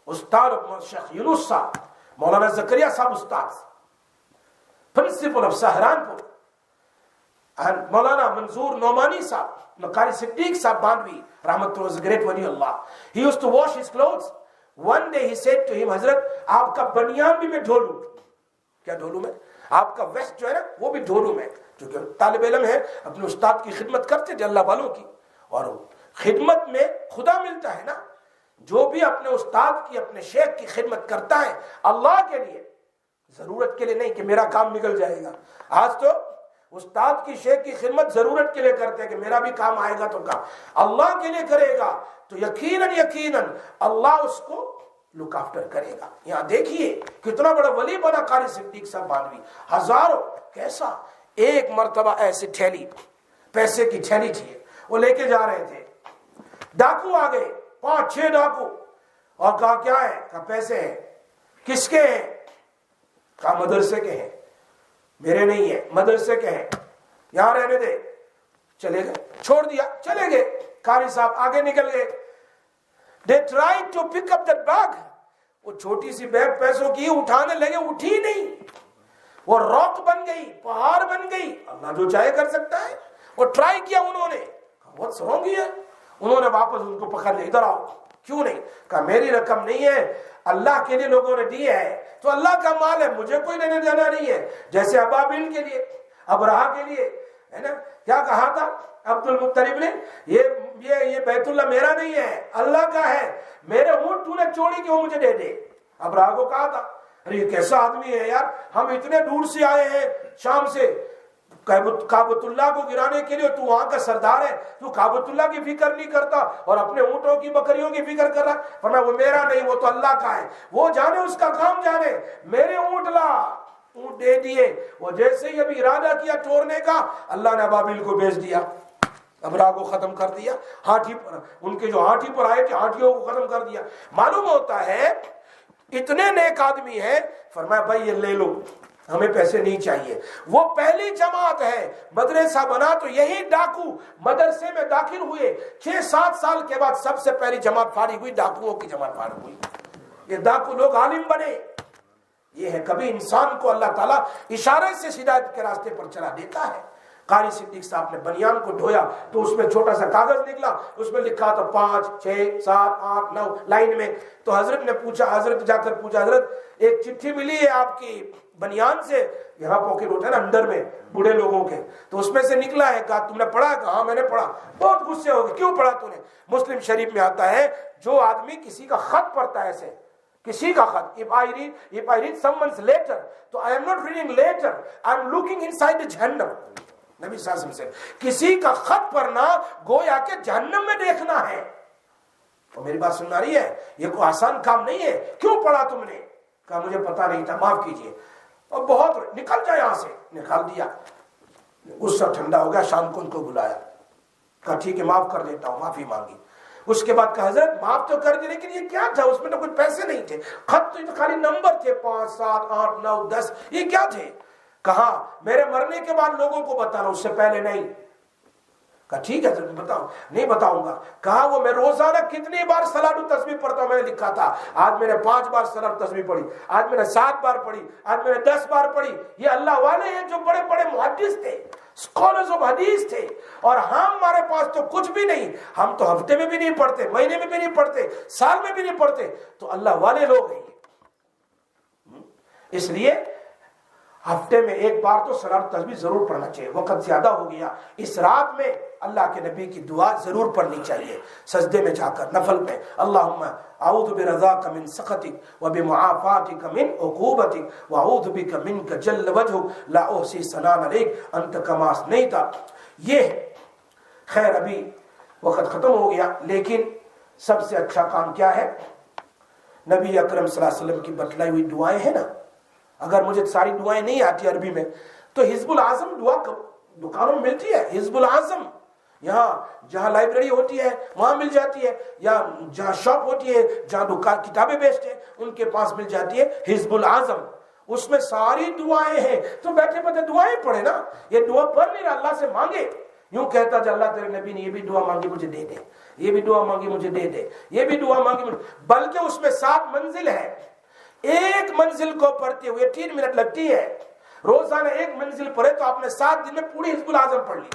استاد شیخ یونس صاحب، مولانا زکریا صاحب استاد، پرنسپل آف سہرانپور، مولانا منظور نعمانی صاحب، قاری صدیق صاحب باندوی رحمۃ اللہ گریٹ ولی اللہ. He used to wash his clothes. One day he said to him, حضرت آپ کا بنیان بھی میں ڈھولوں. کیا ڈھولوں میں؟ آپ کا ویسٹ جو ہے نا وہ بھی ڈھولوں میں. چونکہ طالب علم ہے اپنے استاد کی خدمت کرتے تھے اللہ والوں کی، اور خدمت میں خدا ملتا ہے نا. جو بھی اپنے استاد کی، اپنے شیخ کی خدمت کرتا ہے اللہ کے لیے، ضرورت کے لیے نہیں کہ میرا کام نکل جائے گا. آج تو استاد کی شیخ کی خدمت ضرورت کے لیے کرتے ہیں کہ میرا بھی کام آئے گا تو کام. اللہ کے لیے کرے گا تو یقیناً اللہ اس کو لک آفٹر کرے گا. یہاں دیکھیے کتنا بڑا ولی بنا قاری صدیق صاحب باندوی. ہزاروں، کیسا ایک مرتبہ ایسے تھیلی، پیسے کی تھیلی تھی، وہ لے کے جا رہے تھے، ڈاکو آ گئے، 5-6 ڈاکو، اور کہا کیا ہے؟ کہا پیسے ہیں. کس کے ہیں؟ کہا مدرسے کے ہیں. میرے نہیں ہے، مدرسے کے ہیں، یہاں رہنے دے. چلے گئے، چھوڑ دیا، چلے گئے. قاری صاحب آگے نکل گئے. They tried to pick up that bag. وہ چھوٹی سی بیگ پیسوں کی اٹھانے لگے، اٹھی نہیں. وہ راک بن گئی، پہاڑ بن گئی. اللہ جو چاہے کر سکتا ہے. وہ ٹرائی کیا انہوں نے، بہت سرونگ ہے. انہوں نے واپس ان کو پکڑ لیا، ادھر آؤ. کیوں نہیں؟ کہا میری رقم نہیں ہے، اللہ کے لیے لوگوں نے دی ہے تو اللہ کا مال ہے، مجھے کوئی لینے دینا نہیں ہے. جیسے ابابیل کے لیے، ابرہا کے لیے ہے نا. کیا کہا تھا عبد المطلب نے؟ یہ بیت اللہ میرا نہیں ہے، اللہ کا ہے. میرے اونٹ تو نے چوری کی، وہ مجھے دے دے. ابرہا کو کہا تھا ارے یہ کیسا آدمی ہے یار، ہم اتنے دور سے آئے ہیں شام سے کعبۃ اللہ کو گرانے کے لیے، تو وہاں کا سردار ہے، تو کعبۃ اللہ کی فکر نہیں کرتا اور اپنے اونٹوں کی بکریوں کی فکر کر رہا. فرمایا وہ میرا نہیں، وہ تو اللہ کا ہے، وہ جانے اس کا کام جانے. میرے اونٹ لا. اونٹ دے دیے. وہ جیسے ہی ابھی ارادہ کیا توڑنے کا، اللہ نے ابابیل کو بھیج دیا، ابرہا کو ختم کر دیا. ہاتھی پر، ان کے جو ہاتھی پر آئے تھے ہاتھیوں کو ختم کر دیا. معلوم ہوتا ہے اتنے نیک آدمی ہیں. فرمایا بھائی یہ لے لو، ہمیں پیسے نہیں چاہیے. وہ پہلی جماعت ہے، مدرسہ بنا تو یہی ڈاکو مدرسے میں داخل ہوئے. 6-7 سال کے بعد سب سے پہلی جماعت فارغ ہوئی، ڈاکوؤں کی جماعت فارغ ہوئی. یہ ڈاکو لوگ عالم بنے. یہ ہے کبھی انسان کو اللہ تعالیٰ اشارے سے ہدایت کے راستے پر چلا دیتا ہے. قاری صدیق صاحب نے بنیان کو دھویا تو اس میں چھوٹا سا کاغذ نکلا، اس میں لکھا تھا 5 6 7 8 9 لائن میں. تو حضرت نے پوچھا، حضرت جا کر پوچھا حضرت ایک چٹھی ملی ہے آپ کی بنیان سے، یہاں پاکٹ ہوتا ہے نا اندر میں بوڑھے لوگوں کے، تو اس میں سے نکلا ہے. کہا تم نے پڑھا؟ کہا ہاں میں نے پڑھا. بہت غصے ہو گئے، کیوں پڑھا تو نے؟ مسلم شریف میں آتا ہے جو آدمی کسی کا خط پڑھتا ہے، ایسے کسی کا خط، if I read someone's letter, تو I am not reading letter, I am looking inside the جہنم. نبی صلی اللہ علیہ وسلم سے کسی کا خط پڑھنا گویا کہ جہنم میں دیکھنا ہے. اور میری بات سن رہی ہے؟ یہ کوئی آسان کام نہیں ہے. کیوں پڑھا تم نے؟ کہا مجھے پتا نہیں تھا، معاف کیجئے. اور بہت نکل جائے یہاں سے، نکال دیا. غصہ ٹھنڈا ہو گیا، شام کو ان کو بلایا، کہا ٹھیک ہے معاف کر دیتا ہوں، معافی مانگی. اس کے بعد کہا حضرت معاف تو کر دی لیکن یہ کیا تھا؟ اس میں تو کچھ پیسے نہیں تھے، خط تو خالی نمبر تھے 5 7 8 9 10، یہ کیا تھے؟ کہا میرے مرنے کے بعد لوگوں کو بتانا، اس سے پہلے نہیں. کہا ٹھیک ہے بتاؤ. نہیں بتاؤں گا. کہا وہ میں روزانہ کتنی بار صلاۃ التسبیح پڑھتا ہوں، میں نے لکھا تھا. آج میں نے 5 بار صلاۃ التسبیح پڑھی، آج میں نے 7 بار پڑھی، آج میں نے 10 بار پڑھی. یہ اللہ والے ہیں جو بڑے بڑے محدث تھے، اسکالرز آف حدیث تھے. اور ہمارے پاس تو کچھ بھی نہیں، ہم تو ہفتے میں بھی نہیں پڑھتے، مہینے میں بھی نہیں پڑھتے، سال میں بھی نہیں پڑھتے. تو اللہ والے لوگ ہیں. اس لیے ہفتے میں 1 بار تو صلاۃ التسبیح ضرور پڑھنا چاہیے. وقت زیادہ ہو گیا، اس رات میں اللہ کے نبی کی دعا ضرور پڑھنی چاہیے سجدے میں جا کر، نفل میں. اللہم اعوذ برضاک من سخطک وبمعافاتک من عقوبتک واعوذ بک منک جل وجہک لا احصی ثناء علیک انت کما اثنیت. یہ خیر ابھی وقت ختم ہو گیا، لیکن سب سے اچھا کام کیا ہے؟ نبی اکرم صلی اللہ علیہ وسلم کی بتلائی ہوئی دعائیں ہیں نا. اگر مجھے ساری دعائیں نہیں آتی عربی میں تو حزب العظم دعا دکانوں میں ملتی ہے. حزب العظم یہاں جہاں لائبریری ہوتی ہے وہاں مل جاتی ہے, یا جہاں شاپ ہوتی ہے جہاں دکان کتابیں بیچتے ہیں ان کے پاس مل جاتی ہے حزب العظم. اس میں ساری دعائیں ہیں. تو بیٹھے بیٹھے دعائیں پڑھے نا. یہ دعا پڑھ نہیں رہا, اللہ سے مانگے. یوں کہتا جو اللہ تیرے نبی نے یہ بھی دعا مانگی مجھے دے دے, یہ بھی دعا مانگی مجھے دے دے, یہ بھی دعا مانگی مجھے. بلکہ اس میں 7 منزل ہے. ایک منزل کو پڑھتے ہوئے 3 منٹ لگتی ہے. روزانہ ایک منزل پڑھے تو آپ نے 7 دن میں پوری حزب العظم پڑھ لی.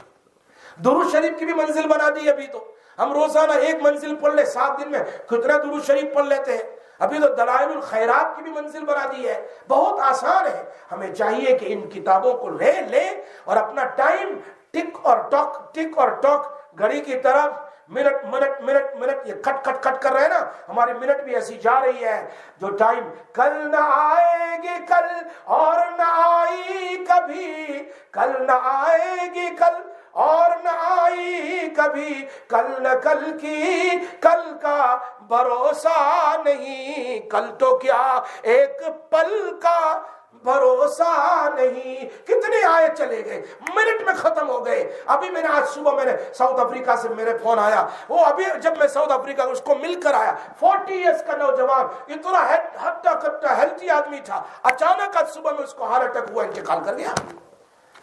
درود شریف کی بھی منزل بنا دی. ابھی تو ہم روزانہ ایک منزل پڑھ لے 7 دن میں کتنا درود شریف پڑھ لیتے ہیں. ابھی تو دلائل الخیرات کی بھی منزل بنا دی ہے. بہت آسان ہے. ہمیں چاہیے کہ ان کتابوں کو لے اور اپنا ٹائم ٹک اور ٹاک گھڑی کی طرف منٹ یہ کٹ کر رہے ہیں نا. ہماری منٹ بھی ایسی جا رہی ہے جو ٹائم کل نہ آئے گی کل اور نہ آئی کبھی, کل نہ آئے گی کل اور نہ آئی کبھی, کل نہ کل کی کل کا بھروسہ نہیں, کل تو کیا ایک پل کا بھروسہ نہیں. کتنے آئے چلے گئے, منٹ میں ختم ہو گئے. ابھی میں نے آج صبح میں نے ساؤتھ افریقہ سے میرے فون آیا. وہ ابھی جب میں ساؤتھ افریقہ اس کو مل کر آیا, 40 ایئرس کا نوجوان, اتنا ہٹا کٹا ہیلتھی آدمی تھا. اچانک آج صبح میں اس کو ہارٹ اٹیک ہوا, انتقال کر گیا.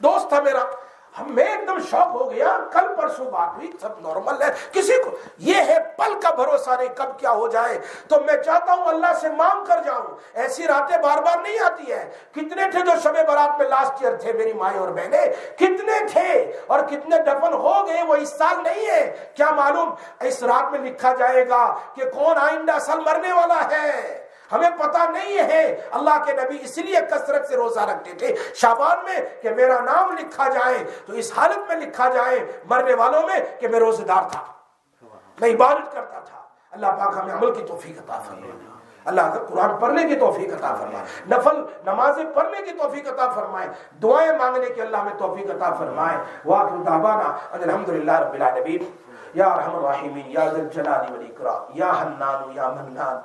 دوست تھا میرا, میں ایک دم شوق ہو گیا. کل پرسوں بات ہوئی, سب نارمل ہے. کسی کو یہ ہے پل کا بھروسہ نہیں کب کیا ہو جائے. تو میں چاہتا ہوں اللہ سے مانگ کر جاؤں. ایسی راتیں بار بار نہیں آتی ہے. کتنے تھے جو شب برات میں لاسٹ ایئر تھے میری مائیں اور بہنیں, کتنے تھے اور کتنے دفن ہو گئے. وہ اس سال نہیں ہے, کیا معلوم اس رات میں لکھا جائے گا کہ کون آئندہ سال مرنے والا ہے. ہمیں پتہ نہیں ہے. اللہ کے نبی اس لیے کثرت سے روزہ رکھتے تھے شعبان میں کہ میرا نام لکھا جائے تو اس حالت میں لکھا جائے مرنے والوں میں کہ میں روزہ دار تھا, میں عبادت کرتا تھا. اللہ پاک ہمیں عمل کی توفیق عطا فرمائے. اللہ کا قرآن پڑھنے کی توفیق عطا فرمائے, نفل نمازیں پڑھنے کی توفیق عطا فرمائے, دعائیں مانگنے کی اللہ میں توفیق عطا فرمائے. وآخر دعوانا الحمدللہ رب العالمین. یا ارحم الراحمین, یا ذی الجلال والاکرام, یا حنان یا منان,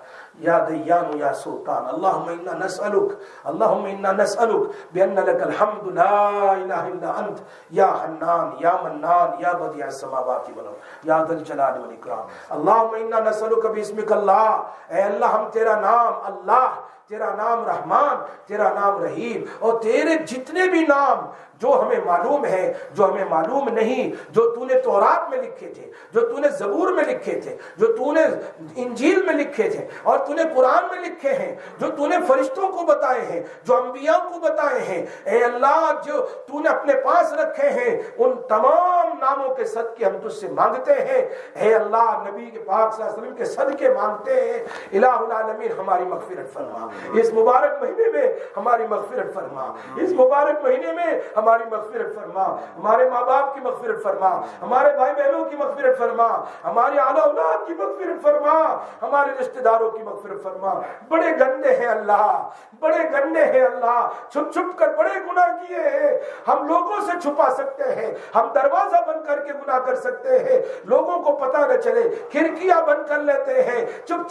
یا دیان یا سلطان. اللہم انا نسألک بأن لک الحمد لا الہ الا انت, یا حنان یا منان یا بدیع السماوات والارض, یا ذی الجلال والاکرام. اللہم انا نسألک باسمک اللہ, اے اللہ ہم تیرا نام اللہ, تیرا نام رحمان, تیرا نام رحیم اور تیرے جتنے بھی نام جو ہمیں معلوم ہے, جو ہمیں معلوم نہیں, جو تو نے تورات میں لکھے تھے, جو تو نے زبور میں لکھے تھے, جو تو نے انجیل میں لکھے تھے اور تو نے قرآن میں لکھے ہیں, جو تو نے فرشتوں کو بتائے ہیں, جو انبیاء کو بتائے ہیں. اے اللہ جو تو نے اپنے پاس رکھے ہیں ان تمام ناموں کے صدقے ہم تجھ سے مانگتے ہیں. اے اللہ نبی کے پاک صلی اللہ علیہ وسلم کے صدقے مانگتے ہیں. الہ العالمین ہماری مغفرت فرما, اس مبارک مہینے میں ہماری مغفرت فرما, اس مبارک مہینے میں ہماری مغفرت فرما, ہمارے ماں باپ کی مغفرت فرما, ہمارے بھائی بہنوں کی مغفرت فرما, ہماری اعلی اولاد کی مغفرت فرما, ہمارے رشتہ داروں کی مغفرت فرما. بڑے گندے ہیں اللہ, بڑے گندے ہیں اللہ, چھپ چھپ کر بڑے گناہ کیے ہیں. ہم لوگوں سے چھپا سکتے ہیں, ہم دروازہ بند کر کے گناہ کر سکتے ہیں, لوگوں کو پتہ نہ چلے, کھڑکیاں بند کر لیتے ہیں, چپ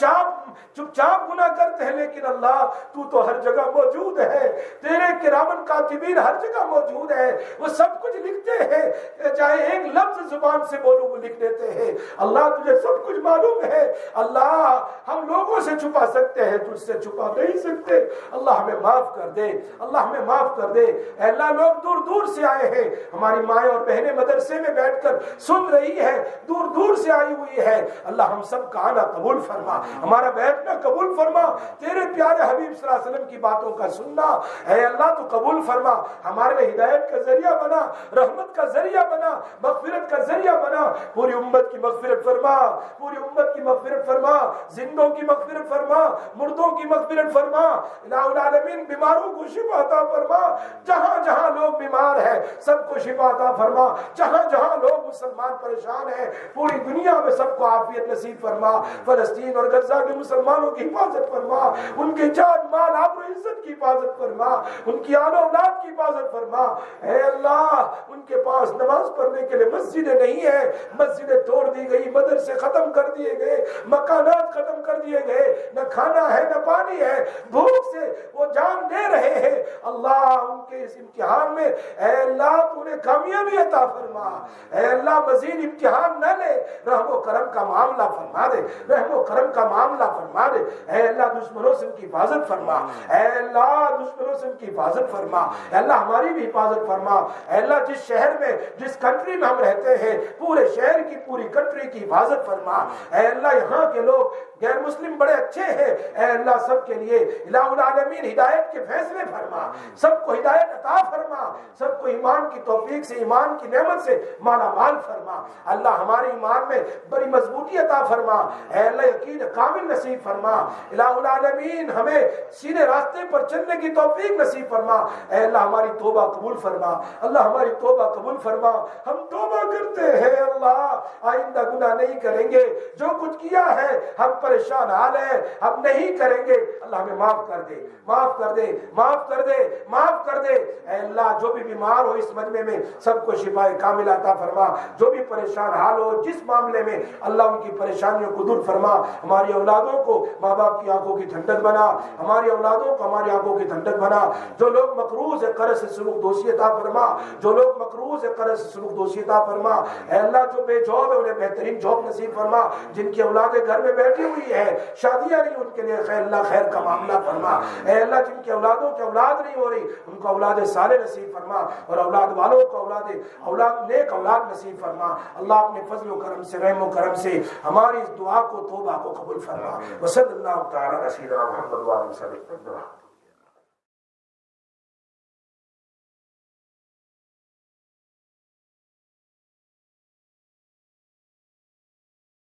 چاپ گناہ کرتے ہیں. لیکن اللہ تو ہر جگہ موجود ہے, تیرے کرامن کاتبین ہر جگہ موجود ہے, وہ سب کچھ لکھتے ہیں, چاہے ایک لفظ زبان سے بولو وہ لکھ دیتے ہیں. اللہ تجھے سب کچھ معلوم ہے. اللہ ہم لوگوں سے چھپا سکتے ہیں, تجھ سے چھپا نہیں سکتے. اللہ ہمیں معاف کر دے, اللہ ہمیں معاف کر دے. اے اللہ لوگ دور دور سے آئے ہیں, ہماری مائیں اور بہنیں مدرسے میں بیٹھ کر سن رہی ہے, دور دور سے آئی ہوئی ہے. اللہ ہم سب کا آنا قبول فرما, ہمارا بیٹھنا قبول فرما, تیرے پیارے حبیب صلی اللہ علیہ وسلم کی باتوں کا سننا اے اللہ تو قبول فرما. ہمارے لیے ہدایت کا ذریعہ بنا, رحمت کا ذریعہ بنا, مغفرت کا ذریعہ بنا. پوری امت کی مغفرت فرما, پوری امت کی مغفرت فرما, زندوں کی مغفرت فرما, مردوں کی مغفرت فرما. الہ العالمین بیماروں کو شفا عطا فرما, جہاں جہاں لوگ بیمار ہیں سب کو شفا عطا فرما, جہاں جہاں لوگ مسلمان پریشان ہیں پوری دنیا میں سب کو عافیت نصیب فرما. فلسطین اور غزہ کے مسلمانوں کی حفاظت فرما, ان کے جان مال آبرو عزت کی حفاظت فرما، ان کی آل و اولاد کی حفاظت فرما۔ اے اللہ ان کے پاس نماز پڑھنے کے لیے مسجدیں نہیں ہیں، مسجدیں توڑ دی گئی، مدرسے ختم کر دیے گئے، مکانات ختم کر دیے گئے، نہ کھانا ہے نہ پانی ہے، بھوک سے وہ جان دے رہے ہیں۔ اللہ ان کے اس امتحان میں اے اللہ تو نے کامیابی عطا فرما، اے اللہ مزید امتحان نہ لے، رحم و کرم کا معاملہ فرما دے، رحم و کرم کا معاملہ فرما دے۔ اے اللہ دشمنوں سے ان کی حفاظت فرما، اے اللہ دشمنوں سے ان کی حفاظت فرما، اے اللہ ہماری بھی حفاظت فرما۔ اے اللہ جس شہر میں جس کنٹری میں ہم رہتے ہیں پورے شہر کی پوری کنٹری کی حفاظت فرما۔ اے اللہ یہاں کے لوگ غیر مسلم بڑے اچھے ہیں، اے اللہ سب کے لیے الہ العالمین ہدایت کے فیصلے فرما، سب کو ہدایت عطا فرما، سب کو ایمان کی توفیق سے ایمان کی نعمت سے مالا مال فرما۔ اللہ ہمارے ایمان میں بڑی مضبوطی عطا فرما، اے اللہ یقین کامل نصیب فرما۔ الہ العالمین ہمیں سیدھے راستے پر چلنے کی توفیق نصیب فرما۔ اے اللہ ہماری توبہ قبول فرما، اللہ ہماری توبہ قبول فرما۔ ہم توبہ کرتے ہیں اللہ آئندہ گناہ نہیں کریں گے، جو کچھ کیا ہے ہم پریشان حال ہیں ہم نہیں کریں گے، اللہ ہمیں معاف کر دے، معاف کر دے، معاف کر دے، معاف کر دے۔ اے اللہ جو بھی بیمار ہو اس مجمع میں سب کو شفا کامل عطا فرما، جو بھی پریشان حال ہو جس معاملے میں اللہ ان کی پریشانیوں کو دور فرما۔ ہماری اولادوں کو ماں باپ کی آنکھوں کی ٹھنڈک بنا، ہماری اولادوں کو ہماری آنکھوں کی ٹھنڈک بنا۔ جو لوگ مقروض ہے قرض سے سلوک دوشی عطا فرما، جو لوگ مقروض ہے قرض سے سلوک دوشی عطا فرما۔ اے اللہ جو بے جاب ہے انہیں بہترین جاب نصیب فرما، جن کی اولادیں گھر میں بیٹھی ہوئی ہے شادیاں نہیں ان کے لیے خیر اللہ خیر کا معاملہ فرما۔ اے اللہ جن کی اولادوں کی اولاد نہیں ہو رہی ان کو اولاد صالح نصیب فرما، اور اولاد والوں کو اولاد نیک اولاد نصیب فرما۔ اللہ اپنے فضل و کرم سے رحم و کرم سے ہماری اس دعا کو توبہ کو قبول فرما۔ وصلی اللہ تعالی علی سیدنا محمد و علیہ وسلم۔